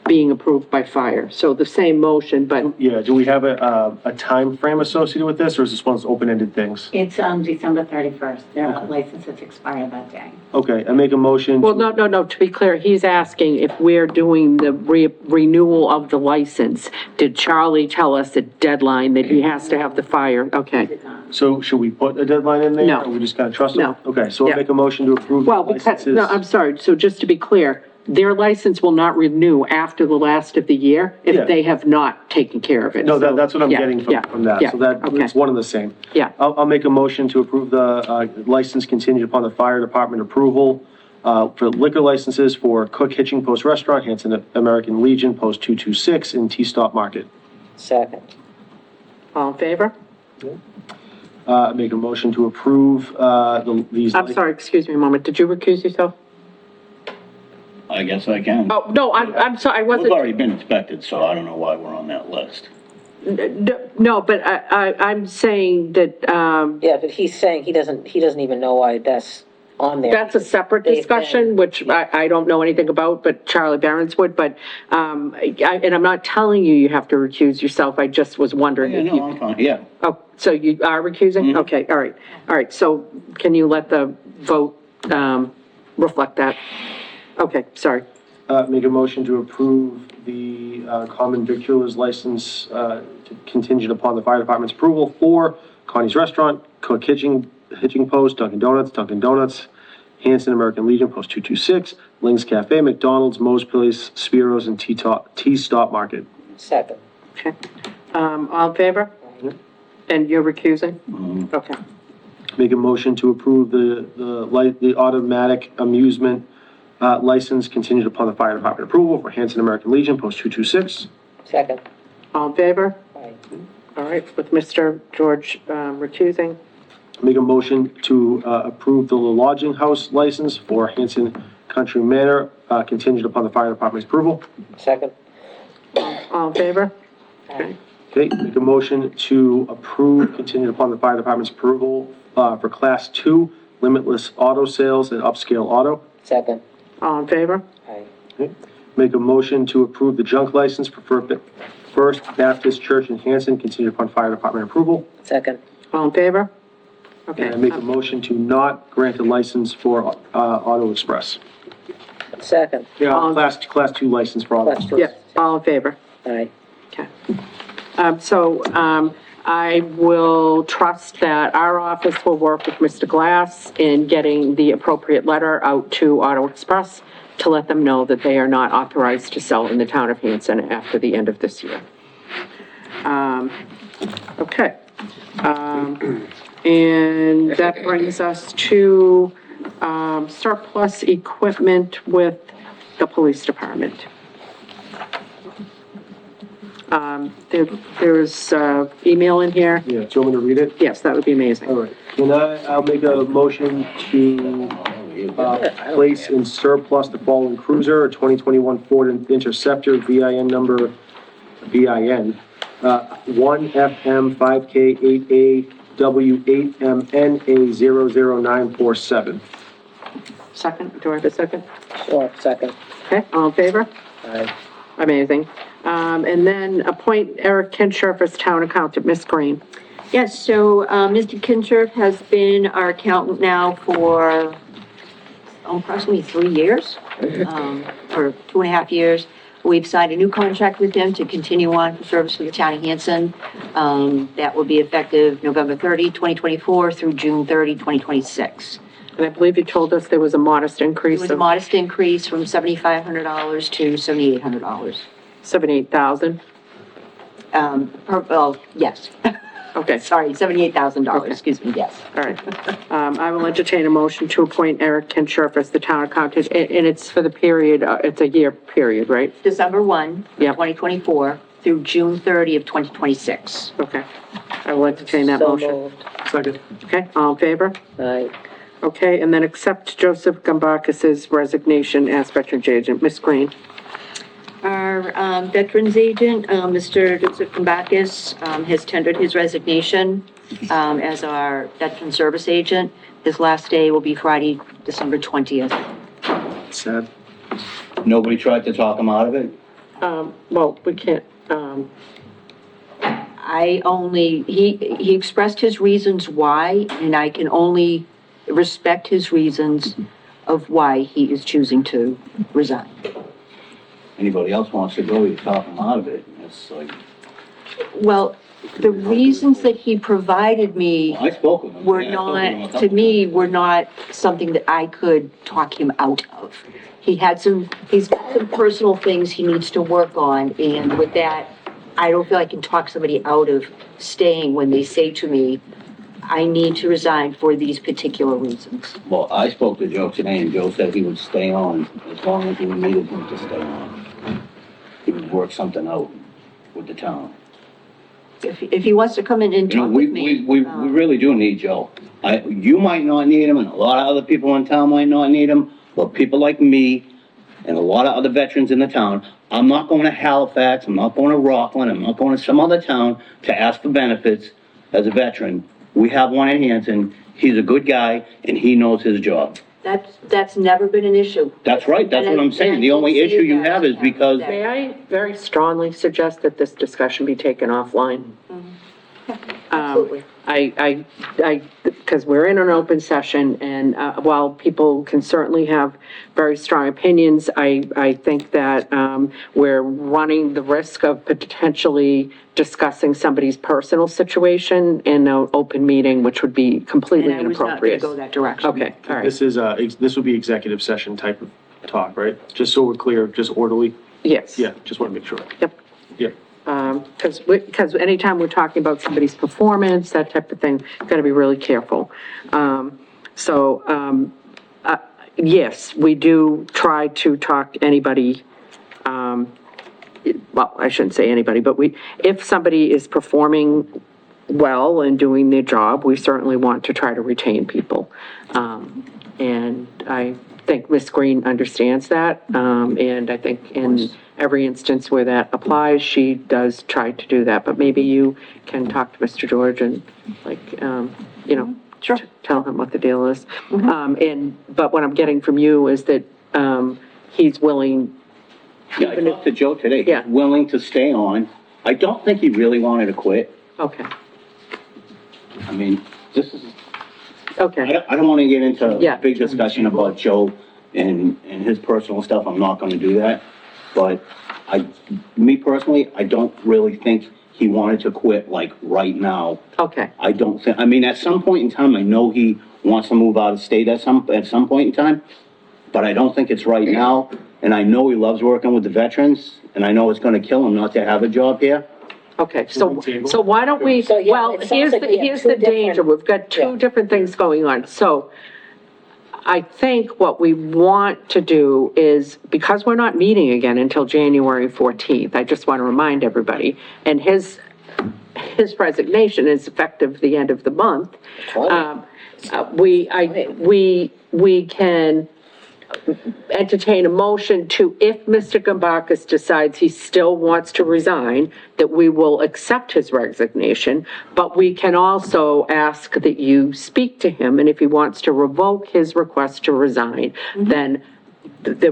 being approved by fire. So the same motion, but, Yeah, do we have a time frame associated with this, or is this one of those open-ended things? It's, December 31st. Their licenses expire that day. Okay, I make a motion. well, no, to be clear, he's asking if we're doing the renewal of the license. Did Charlie tell us a deadline that he has to have the fire? Okay. So should we put a deadline in there? No. Or we just gotta trust them? No. Okay, so Yeah. I'll make a motion to approve the Well, because, licenses. no, I'm sorry, so just to be clear, their license will not renew after the last of the year Yeah. if they have not taken care of it. No, So, that's what I'm yeah, getting yeah, from that. yeah, So that, okay. it's one and the same. Yeah. I'll make a motion to approve the license contingent upon the fire department approval for liquor licenses for Cook Hitching Post Restaurant, Hanson American Legion, Post 226, and T-Stop Market. second, All in favor? Make a motion to approve these. I'm sorry, excuse me a moment, did you recuse yourself? I guess I can. Oh, no, I'm sorry, I We've wasn't, already been inspected, so I don't know why we're on that list. no, but I'm saying that, yeah, but he's saying he doesn't even know why that's on there. that's a separate They've discussion, which I don't know anything about, but Charlie Barron's would, but, and I'm not telling you have to recuse yourself, I just was wondering Yeah, if no, you. I'm fine, yeah. Oh, so you are recusing? Okay, all right, so can you let the vote, reflect that? Okay, sorry. make a motion to approve the common victualers license contingent upon the fire department's approval for Connie's Restaurant, Cook Hitching Post, Dunkin' Donuts, Hanson American Legion, Post 226, Ling's Cafe, McDonald's, Moe's Place, Spiro's, and T-Stop Market. Second. Okay. All in favor? And you're recusing? Okay. Make a motion to approve the automatic amusement license contingent upon the fire department approval for Hanson American Legion, Post 226. Second. All in favor? Aye. All right, with Mr. George recusing. Make a motion to approve the lodging house license for Hanson Country Manor contingent upon the fire department's approval. Second. All in favor? Aye. Okay, make a motion to approve contingent upon the fire department's approval for Class 2 limitless auto sales at Upscale Auto. Second. All in favor? Aye. Okay. Make a motion to approve the junk license for First Baptist Church in Hanson contingent upon fire department approval. Second. All in favor? Okay. And I make a motion to not grant a license for Auto Express. Second. Yeah, class 2 license for Auto Class two. Express. Yeah, all in favor? Aye. Okay. I will trust that our office will work with Mr. Glass in getting the appropriate letter out to Auto Express to let them know that they are not authorized to sell in the town of Hanson after the end of this year. Okay. And that brings us to surplus equipment with the police department. There's email in here. Yeah, do you want me to read it? Yes, that would be amazing. All right. I'll make a motion to place in surplus the following cruiser, a 2021 Ford Interceptor, VIN number, 1FM5K8AW8MNA00947. Second, do I have a second? Sure, second. Okay, all in favor? Aye. Amazing. And then appoint Eric Kinshirf as town accountant, Ms. Green. Yes, so, Mr. Kinshirf has been our accountant now for approximately 3 years, or 2.5 years. We've signed a new contract with him to continue on for service for the town of Hanson. That will be effective November 30, 2024 through June 30, 2026. And I believe you told us there was a modest It increase was a of modest increase from $7,500 to $7,800. 78,000. Well, yes. Okay, Sorry, $78,000, Okay. excuse me, yes. all right. I will entertain a motion to appoint Eric Kinshirf as the town accountant, and it's for the period, it's a year period, right? December 1, Yep. 2024 through June 30 of 2026. Okay. I will entertain that So motion. moved. Second. Okay, all in favor? Aye. Okay, and then accept Joseph Gambakis's resignation as Veterans Agent. Ms. Green. Our Veterans Agent, Mr. Joseph Kambakis, has tendered his resignation as our Veteran Service Agent. His last day will be Friday, December 20th. Sad. Nobody tried to talk him out of it? Well, we can't, He expressed his reasons why, and I can only respect his reasons of why he is choosing to resign. Anybody else wants to go, you talk him out of it. It's like, Well, the reasons that he provided me I spoke with him. were Yeah, I spoke with him a not, couple to me, times. were not something that I could talk him out of. He's got some personal things he needs to work on, and with that, I don't feel I can talk somebody out of staying when they say to me, I need to resign for these particular reasons. Well, I spoke to Joe today, and Joe said he would stay on as long as we needed him to stay on. He would work something out with the town. If he wants to come in and You know, talk with me. we really do need Joe. You might not need him, and a lot of other people in town might not need him, but people like me and a lot of other veterans in the town, I'm not going to Halifax, I'm not going to Rockland, I'm not going to some other town to ask for benefits as a veteran. We have one in Hanson, he's a good guy, and he knows his job. That's never been an issue. That's right, that's what I'm saying. The only issue you have is because, may I very strongly suggest that this discussion be taken offline? Absolutely. Because we're in an open session, and while people can certainly have very strong opinions, I think that we're running the risk of potentially discussing somebody's personal situation in an open meeting, which would be completely And I was not gonna inappropriate. go that direction. Okay, all right, This is, this would be executive session type of talk, right? Just so we're clear, just orderly. yes. Yeah, just want to make sure. Yep. Yeah. Because anytime we're talking about somebody's performance, that type of thing, got to be really careful. Yes, we do try to talk anybody, well, I shouldn't say anybody, but if somebody is performing well and doing their job, we certainly want to try to retain people. And I think Ms. Green understands that, and I think in every instance where that applies, she does try to do that, but maybe you can talk to Mr. George and Sure. tell him what the deal is. But what I'm getting from you is that, he's willing, Yeah, I talked to Joe today. Yeah. He's willing to stay on. I don't think he really wanted to quit. okay, I mean, this is, okay, I don't want to get into Yeah. a big discussion about Joe and his personal stuff. I'm not going to do that. But me personally, I don't really think he wanted to quit like right now. okay, I don't think, I mean, at some point in time, I know he wants to move out of state at some point in time, but I don't think it's right now. And I know he loves working with the veterans, and I know it's gonna kill him not to have a job here. okay, so why don't we, So, yeah, well, it sounds here's like the, we have here's two the danger, different- we've got two Yeah. different things going on, so I think what we want to do is, because we're not meeting again until January 14th, I just want to remind everybody, and his resignation is effective the end of the month. We can entertain a motion to, if Mr. Gambakis decides he still wants to resign, that we will accept his resignation, but we can also ask that you speak to him, and if he wants to revoke his request to resign, then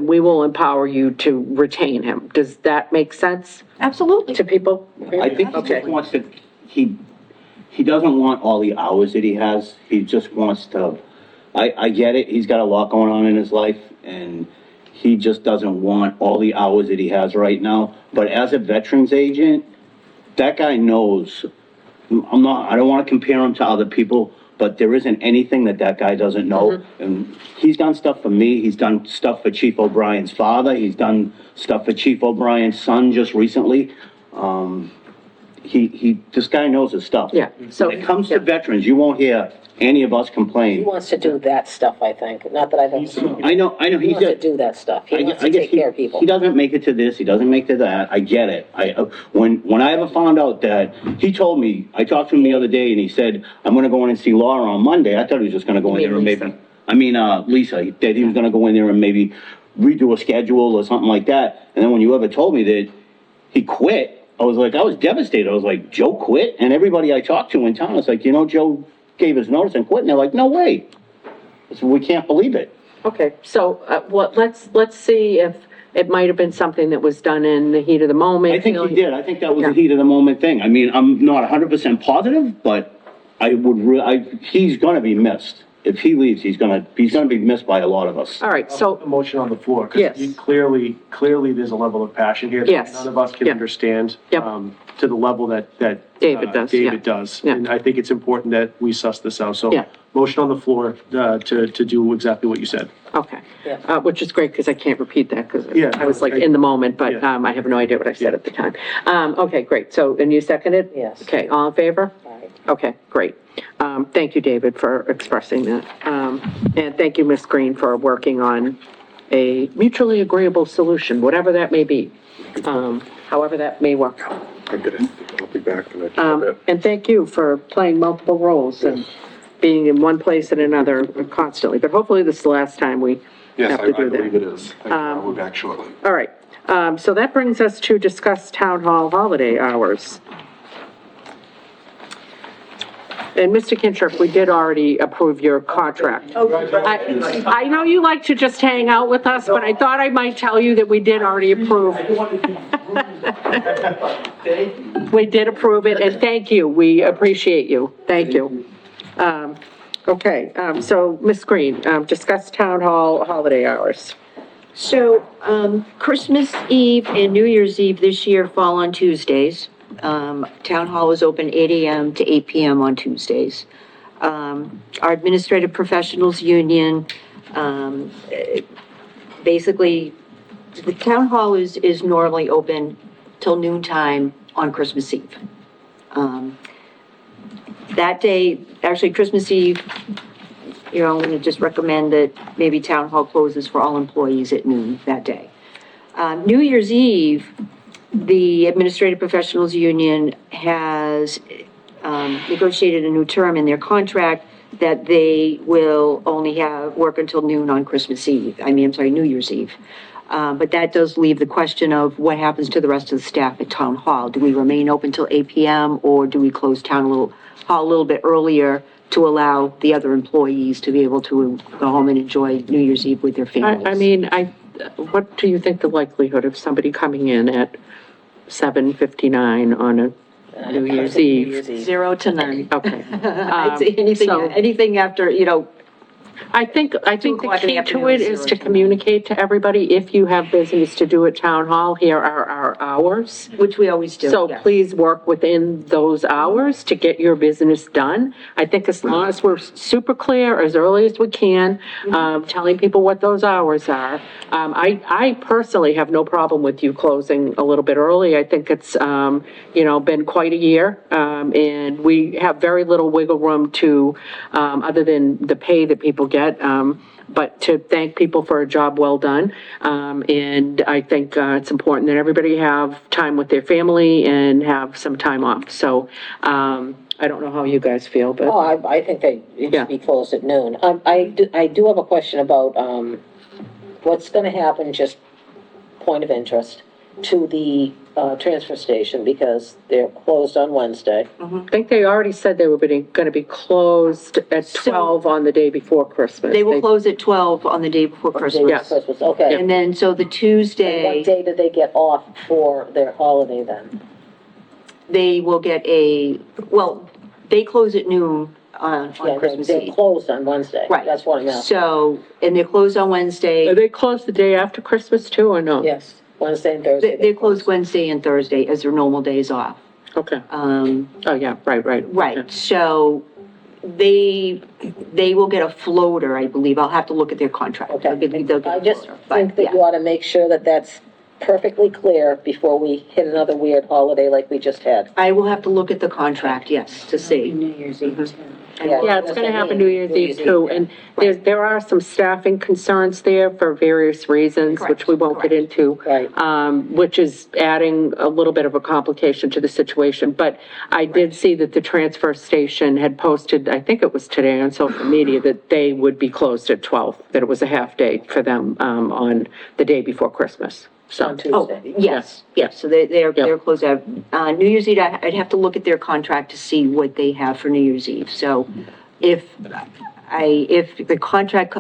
we will empower you to retain him. Does that make sense Absolutely. to people? I think he just wants to, he doesn't want all the hours that he has. He just wants to, I get it, he's got a lot going on in his life, and he just doesn't want all the hours that he has right now. But as a veterans agent, that guy knows, I don't want to compare him to other people, but there isn't anything that guy doesn't know. And he's done stuff for me, he's done stuff for Chief O'Brien's father, he's done stuff for Chief O'Brien's son just recently. This guy knows his stuff. Yeah, so- When it comes to veterans, you won't hear any of us He complain. wants to do that stuff, I think, not that I've ever seen him. I know, He he's wants to got, do that stuff. He wants I to guess take care of people. he doesn't make it to this, he doesn't make it to that, I get it. When I ever found out that, he told me, I talked to him the other day and he said, I'm gonna go in and see Laura on Monday, I thought he was just gonna go in there and maybe, Lisa, that he was gonna go in there and maybe redo a schedule or something like that. And then when you ever told me that he quit, I was devastated. I was like, Joe quit? And everybody I talked to in town was like, Joe gave his notice and quit. And they're like, no way. I said, we can't believe it. Okay, so, let's see if it might have been something that was done in the heat of the moment. I think he did. I think that was Yeah. a heat of the moment thing. I mean, I'm not 100% positive, but he's gonna be missed. If he leaves, he's gonna be missed by a lot of us. All right, The so, motion on the floor, Yes. because clearly there's a level of passion here that Yes. none of us can Yep. understand. Yep. To the level that David does, yeah. David does. Yeah. And I think it's important that we suss this out. So, Yeah. motion on the floor, to do exactly what you said. okay, Yeah. which is great, because I can't repeat that, because Yeah, I was like I- in the moment, but, Yeah. I have no idea what I said Yeah. at the time. Okay, great, so, and you seconded? Yes. Okay, all in favor? Right. Okay, great. Thank you, David, for expressing that. And thank you, Ms. Green, for working on a mutually agreeable solution, whatever that may be, however that may work. I'm gonna, I'll be back in a bit. And thank you for playing multiple roles and being in one place and another constantly. But hopefully this is the last time we Yes, have I to do that. believe it is. Thank you. I'll be back shortly. All right, so that brings us to discuss town hall holiday hours. And Mr. Kinshirk, we did already approve your contract. I know you like to just hang out with us, but I thought I might tell you that we did already approve. I don't want to be rude Thank you. We did approve it, and thank you, we appreciate you, thank you. Okay, so, Ms. Green, discuss town hall holiday hours. So, Christmas Eve and New Year's Eve this year fall on Tuesdays. Town hall is open 8 AM to 8 PM on Tuesdays. Our administrative professionals union, basically, the town hall is normally open till noon time on Christmas Eve. That day, actually Christmas Eve, I'm gonna just recommend that maybe town hall closes for all employees at noon that day. New Year's Eve, the Administrative Professionals Union has, negotiated a new term in their contract that they will only work until noon on Christmas Eve, New Year's Eve. But that does leave the question of what happens to the rest of the staff at town hall. Do we remain open till 8 PM or do we close hall a little bit earlier to allow the other employees to be able to go home and enjoy New Year's Eve with their families? What do you think the likelihood of somebody coming in at 7:59 on a New Year's Eve? 0 to 9. Okay. I'd say anything after, I think the o'clock in the key to afternoon it is is to 0 to 9. communicate to everybody, if you have business to do at town hall, here are our hours. Which we always do, So yes. please work within those hours to get your business done. I think as long as we're super clear as early as we can, telling people what those hours are. I personally have no problem with you closing a little bit early. I think it's, been quite a year. And we have very little wiggle room to, other than the pay that people get, but to thank people for a job well done. And I think it's important that everybody have time with their family and have some time off. So I don't know how you guys feel, but. Oh, I think it should be closed at noon. I do have a question about, what's gonna happen, just point of interest, to the, transfer station, because they're closed on Wednesday. I think they already said they were gonna be closed at 12 on the day before Christmas. They will close at 12 on the day before Christmas. Yes. Christmas, okay. And then, so the And Tuesday, what day do they get off for their holiday then? they will get they close at noon on Yeah, Christmas they're Eve. closed on Wednesday. Right. That's what I'm asking. So, and they're closed on Wednesday. Are they closed the day after Christmas too, or no? Yes, Wednesday and Thursday. They're closed Wednesday and Thursday as their normal days off. Okay. Um, Oh, yeah, right. right, so they will get a floater, I believe. I'll have to look at their contract. Okay. They'll get I a just floater, but, think that yeah. you ought to make sure that that's perfectly clear before we hit another weird holiday like we just had. I will have to look at the contract, yes, to see. New Year's Eve too. Yeah, it's gonna happen New Year's Eve too, and there are some staffing concerns there for various reasons, which we won't get into. Right. Which is adding a little bit of a complication to the situation, but I did see that the transfer station had posted, I think it was today on social media, that they would be closed at 12, that it was a half day for them, on the day before Christmas, so. On Oh, Tuesday. yes, so they're closed out. New Year's Eve, I'd have to look at their contract to see what they have for New Year's Eve. So if the contract,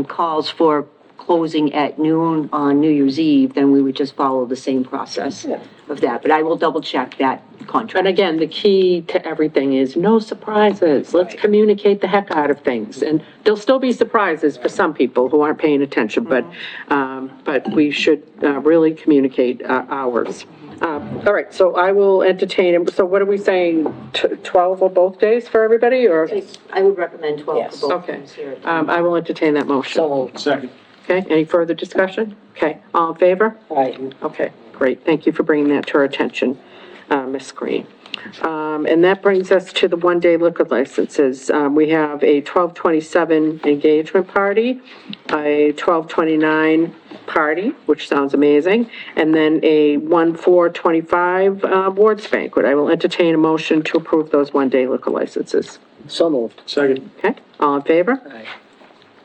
calls for closing at noon on New Year's Eve, then we would just follow the same process of that. But I will double check that contract. And again, the key to everything is no surprises. Let's communicate the heck out of things. And there'll still be surprises for some people who aren't paying attention, but we should really communicate hours. All right, so I will entertain, so what are we saying, 12 on both days for everybody, or? I would recommend 12 Yes. for both Okay, times here. I will entertain that motion. So moved. Second. Okay, any further discussion? Okay, all in favor? Right. Okay, great, thank you for bringing that to our attention, Ms. Green. And that brings us to the one-day liquor licenses. We have a 12/27 engagement party, a 12/29 party, which sounds amazing, and then a 1/4/25 awards banquet. I will entertain a motion to approve those one-day liquor licenses. So moved. Second. Okay, all in favor? Aye.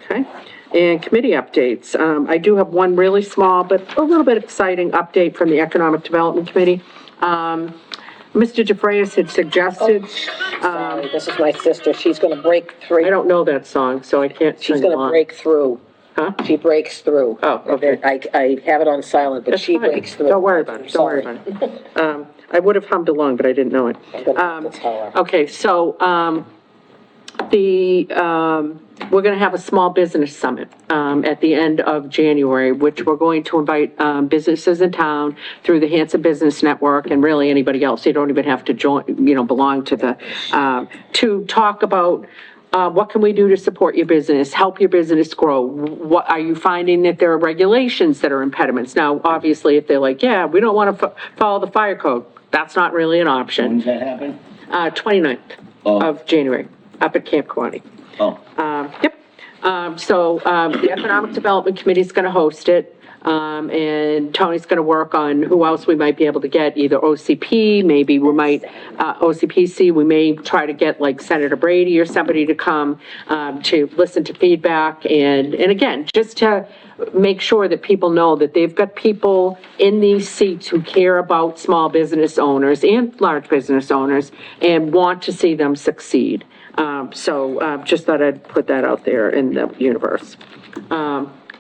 Okay, and committee updates. I do have one really small, but a little bit exciting update from the Economic Development Committee. Mr. DeFrayis had suggested, Sorry, this is my sister. She's gonna break through. I don't know that song, so I can't She's sing gonna along. break through. Huh? She breaks through. Oh, okay. I have it on silent, but That's she fine. breaks through. Don't worry about it, don't worry Sorry. about it. I would have hummed along, but I didn't know it. That's how Okay, so, we're gonna have a small business summit, at the end of January, which we're going to invite, businesses in town through the Hanson Business Network and really anybody else. You don't even have to join, belong to the, to talk about, what can we do to support your business, help your business grow? What, are you finding that there are regulations that are impediments? Now, obviously, if they're like, yeah, we don't want to follow the fire code, that's not really an option. When's that happen? 29th Oh. of January, up at Camp Kawani. Oh. Yep. The Economic Development Committee is going to host it. And Tony's going to work on who else we might be able to get, either OCP, maybe we might, OCPC, we may try to get like Senator Brady or somebody to come, to listen to feedback and again, just to make sure that people know that they've got people in these seats who care about small business owners and large business owners and want to see them succeed. Just thought I'd put that out there in the universe.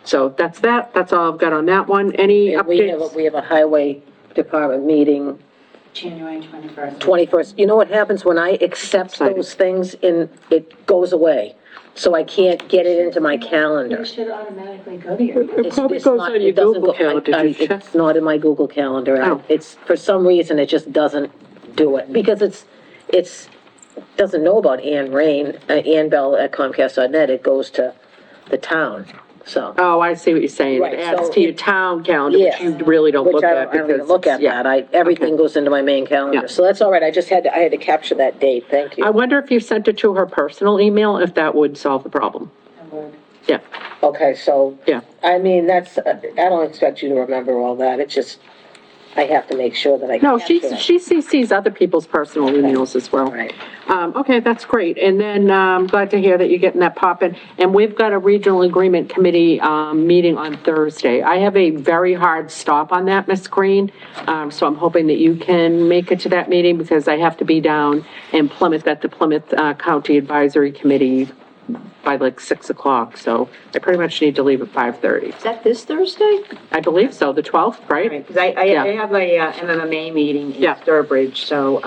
So that's that. That's all I've got on that one. Any And updates? we have a highway department meeting January 21st. 21st. You know what happens when I accept Exciting. those things and it goes away? So I can't get it into my calendar. It should automatically go to your. It probably It's goes not- on it your doesn't Google go- calendar. Did you check? It's not in my Google Calendar. Oh. It's, for some reason, it just doesn't do it, because it's, doesn't know about Ann Rain, Ann Bell at Comcast.net, it goes to the town, so. Oh, I see what you're saying. Right, It adds so to your it- town calendar, which Yes. you really don't Which look I at don't even because. look at yeah. that, everything Okay. goes into my main Yeah. calendar, so that's all right, I had to capture that date, thank you. I wonder if you sent it to her personal email, if that would solve the problem. Yeah, Okay, so. yeah. I mean, that's, I don't expect you to remember all that, it's just, I have to make sure that I No, capture it. she CCs other people's personal emails as well. Right. Okay, that's great. And then, glad to hear that you're getting that popping. And we've got a regional agreement committee, meeting on Thursday. I have a very hard stop on that, Ms. Green. So I'm hoping that you can make it to that meeting because I have to be down in Plymouth at the Plymouth, County Advisory Committee by like 6 o'clock. So I pretty much need to leave at 5:30. Is that this Thursday? I believe so, the 12th, right? Because I Yeah. have a MMA meeting in Yeah. Sturbridge, so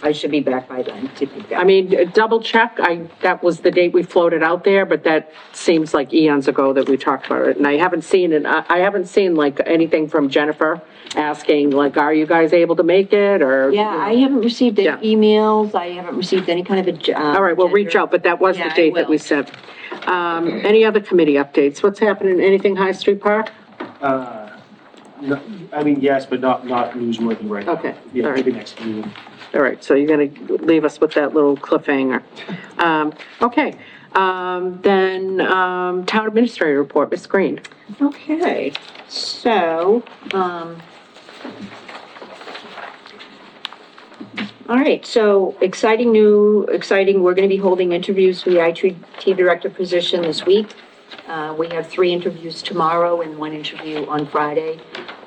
I should be back by then to pick that. I mean, double check, that was the date we floated out there, but that seems like eons ago that we talked about it. And I haven't seen it, I haven't seen like anything from Jennifer asking like, are you guys able to make it or? Yeah, I haven't received Yeah. any emails, I haven't received any kind of a. All right, we'll reach out, but that was the Yeah, I date that we will. set. Any other committee updates? What's happening? Anything High Street Park? No, I mean, yes, but not newsworthy right now. Okay, all Yeah, right. maybe next meeting. All right, so you're gonna leave us with that little cliffhanger. Okay, then, Town Administrator Report, Ms. Green. Okay, so, all right, so exciting, we're gonna be holding interviews for the IT director position this week. We have 3 interviews tomorrow and 1 interview on Friday.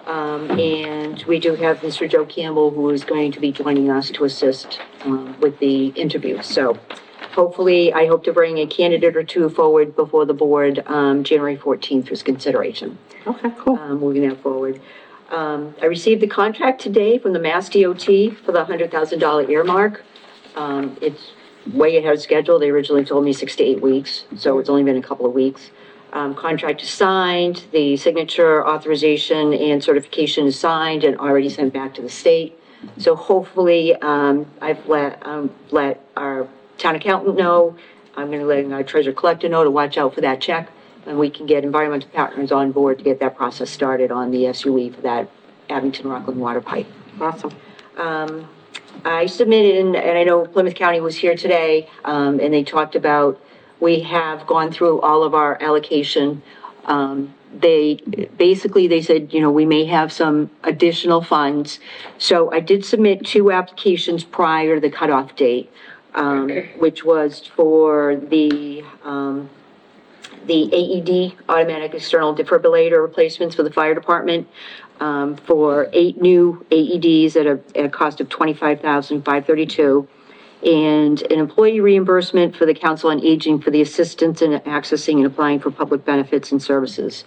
And we do have Mr. Joe Campbell, who is going to be joining us to assist, with the interview. So hopefully, I hope to bring a candidate or 2 forward before the board, January 14th for consideration. Okay, cool. Moving that forward. I received the contract today from the Mass DOT for the $100,000 earmark. It's way ahead of schedule. They originally told me 6 to 8 weeks, so it's only been a couple of weeks. Contract is signed, the signature, authorization, and certification is signed and already sent back to the state. So hopefully, I've let our town accountant know, I'm gonna let our treasurer collector know to watch out for that check, and we can get environmental partners on board to get that process started on the SUE for that Abington Rockland water pipe. Awesome. I submitted, and I know Plymouth County was here today, and they talked about, we have gone through all of our allocation. They said, we may have some additional funds. So I did submit 2 applications prior to the cutoff date, which was for the AED, automatic external defibrillator replacements for the fire department, for 8 new AEDs at a cost of $25,532. and an employee reimbursement for the Council on Aging for the assistance in accessing and applying for public benefits and services,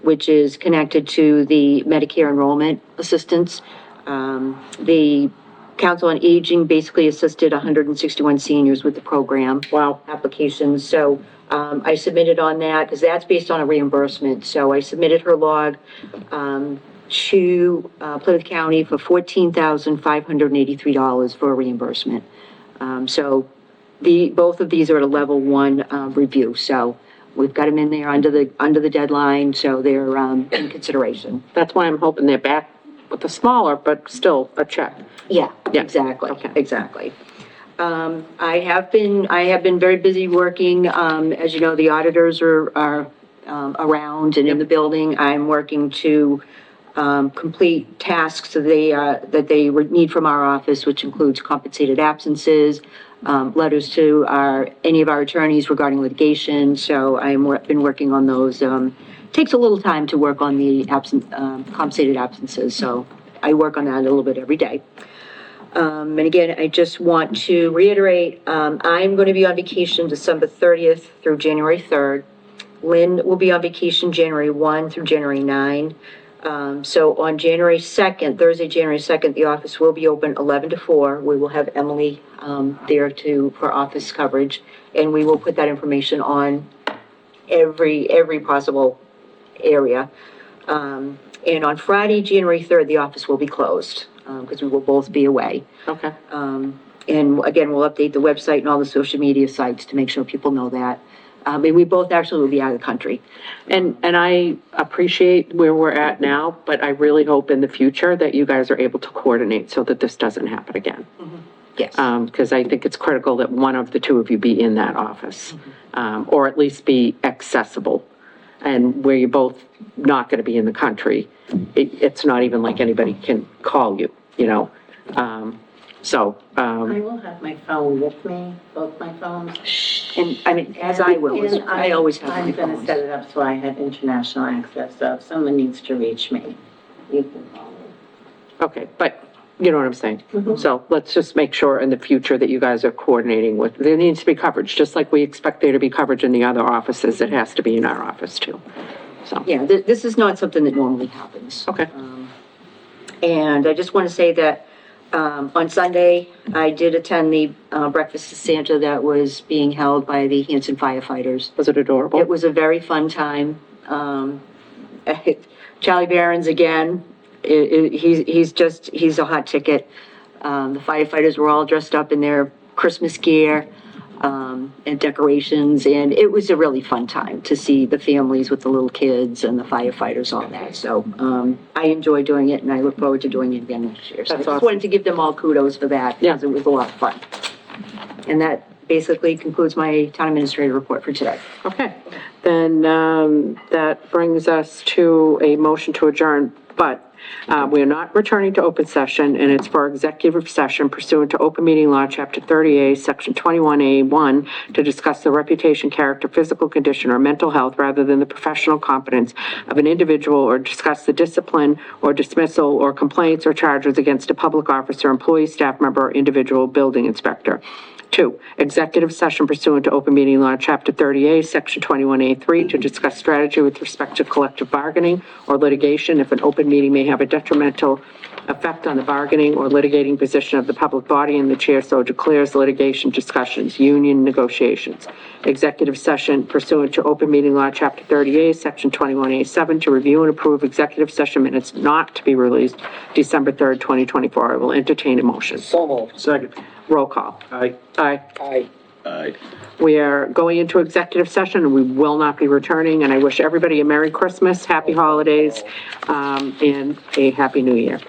which is connected to the Medicare enrollment assistance. The Council on Aging basically assisted 161 seniors with the program. Wow. Applications. So I submitted on that because that's based on a reimbursement. So I submitted her log to Plymouth County for $14,583 for a reimbursement. So both of these are at a level 1 review. So we've got them in there under the deadline. So they're in consideration. That's why I'm hoping they're back with a smaller, but still a check. Yeah, Yeah. exactly. Okay. Exactly. I have been very busy working. As you know, the auditors are around and in the building. I'm working to complete tasks that they need from our office, which includes compensated absences, letters to any of our attorneys regarding litigation. So been working on those. Takes a little time to work on the compensated absences. So I work on that a little bit every day. And again, I just want to reiterate, I'm going to be on vacation December 30th through January 3rd. Lynn will be on vacation January 1 through January 9. So on January 2nd, Thursday, January 2nd, the office will be open 11 to 4. We will have Emily there for office coverage, and we will put that information on every possible area. And on Friday, January 3rd, the office will be closed because we will both be away. Okay. And again, we'll update the website and all the social media sites to make sure people know that. And we both actually will be out of the country. And I appreciate where we're at now, but I really hope in the future that you guys are able to coordinate so that this doesn't happen again. Yes. Because I think it's critical that one of the two of you be in that office, or at least be accessible. And where you're both not going to be in the country, it's not even like anybody can call you, you know? I will have my phone with me, both my phones. And I mean, as I will, And I always have my I'm gonna phone. set it up so I have international access, so if someone needs to reach me, you can call me. Okay, but you know what I'm saying? So let's just make sure in the future that you guys are coordinating with, there needs to be coverage, just like we expect there to be coverage in the other offices, it has to be in our office too. So, Yeah, this is not something that normally happens. okay, And I just want to say that on Sunday, I did attend the breakfast to Santa that was being held by the Hanson firefighters. was it adorable? It was a very fun time. Charlie Barron's again, he's a hot ticket. The firefighters were all dressed up in their Christmas gear and decorations, and it was a really fun time to see the families with the little kids and the firefighters, all that. So I enjoyed doing it, and I look forward to doing it again next year. So I That's just awesome. wanted to give them all kudos for that, because it was a lot of fun. And that basically concludes my town administrator report for today. Okay, then that brings us to a motion to adjourn, but we are not returning to open session, and it's for executive session pursuant to open meeting law, chapter 30A, section 21A1, to discuss the reputation, character, physical condition, or mental health rather than the professional competence of an individual, or discuss the discipline or dismissal or complaints or charges against a public officer, employee, staff member, or individual building inspector. 2, executive session pursuant to open meeting law, chapter 30A, section 21A3, to discuss strategy with respect to collective bargaining or litigation if an open meeting may have a detrimental effect on the bargaining or litigating position of the public body, and the chair so declares litigation discussions, union negotiations. Executive session pursuant to open meeting law, chapter 30A, section 21A7, to review and approve executive session minutes not to be released December 3rd, 2024. I will entertain a motion. So moved. Second. Roll call. Aye. Aye. Aye. We are going into executive session, and we will not be returning, and I wish everybody a Merry Christmas, Happy Holidays, and a Happy New Year.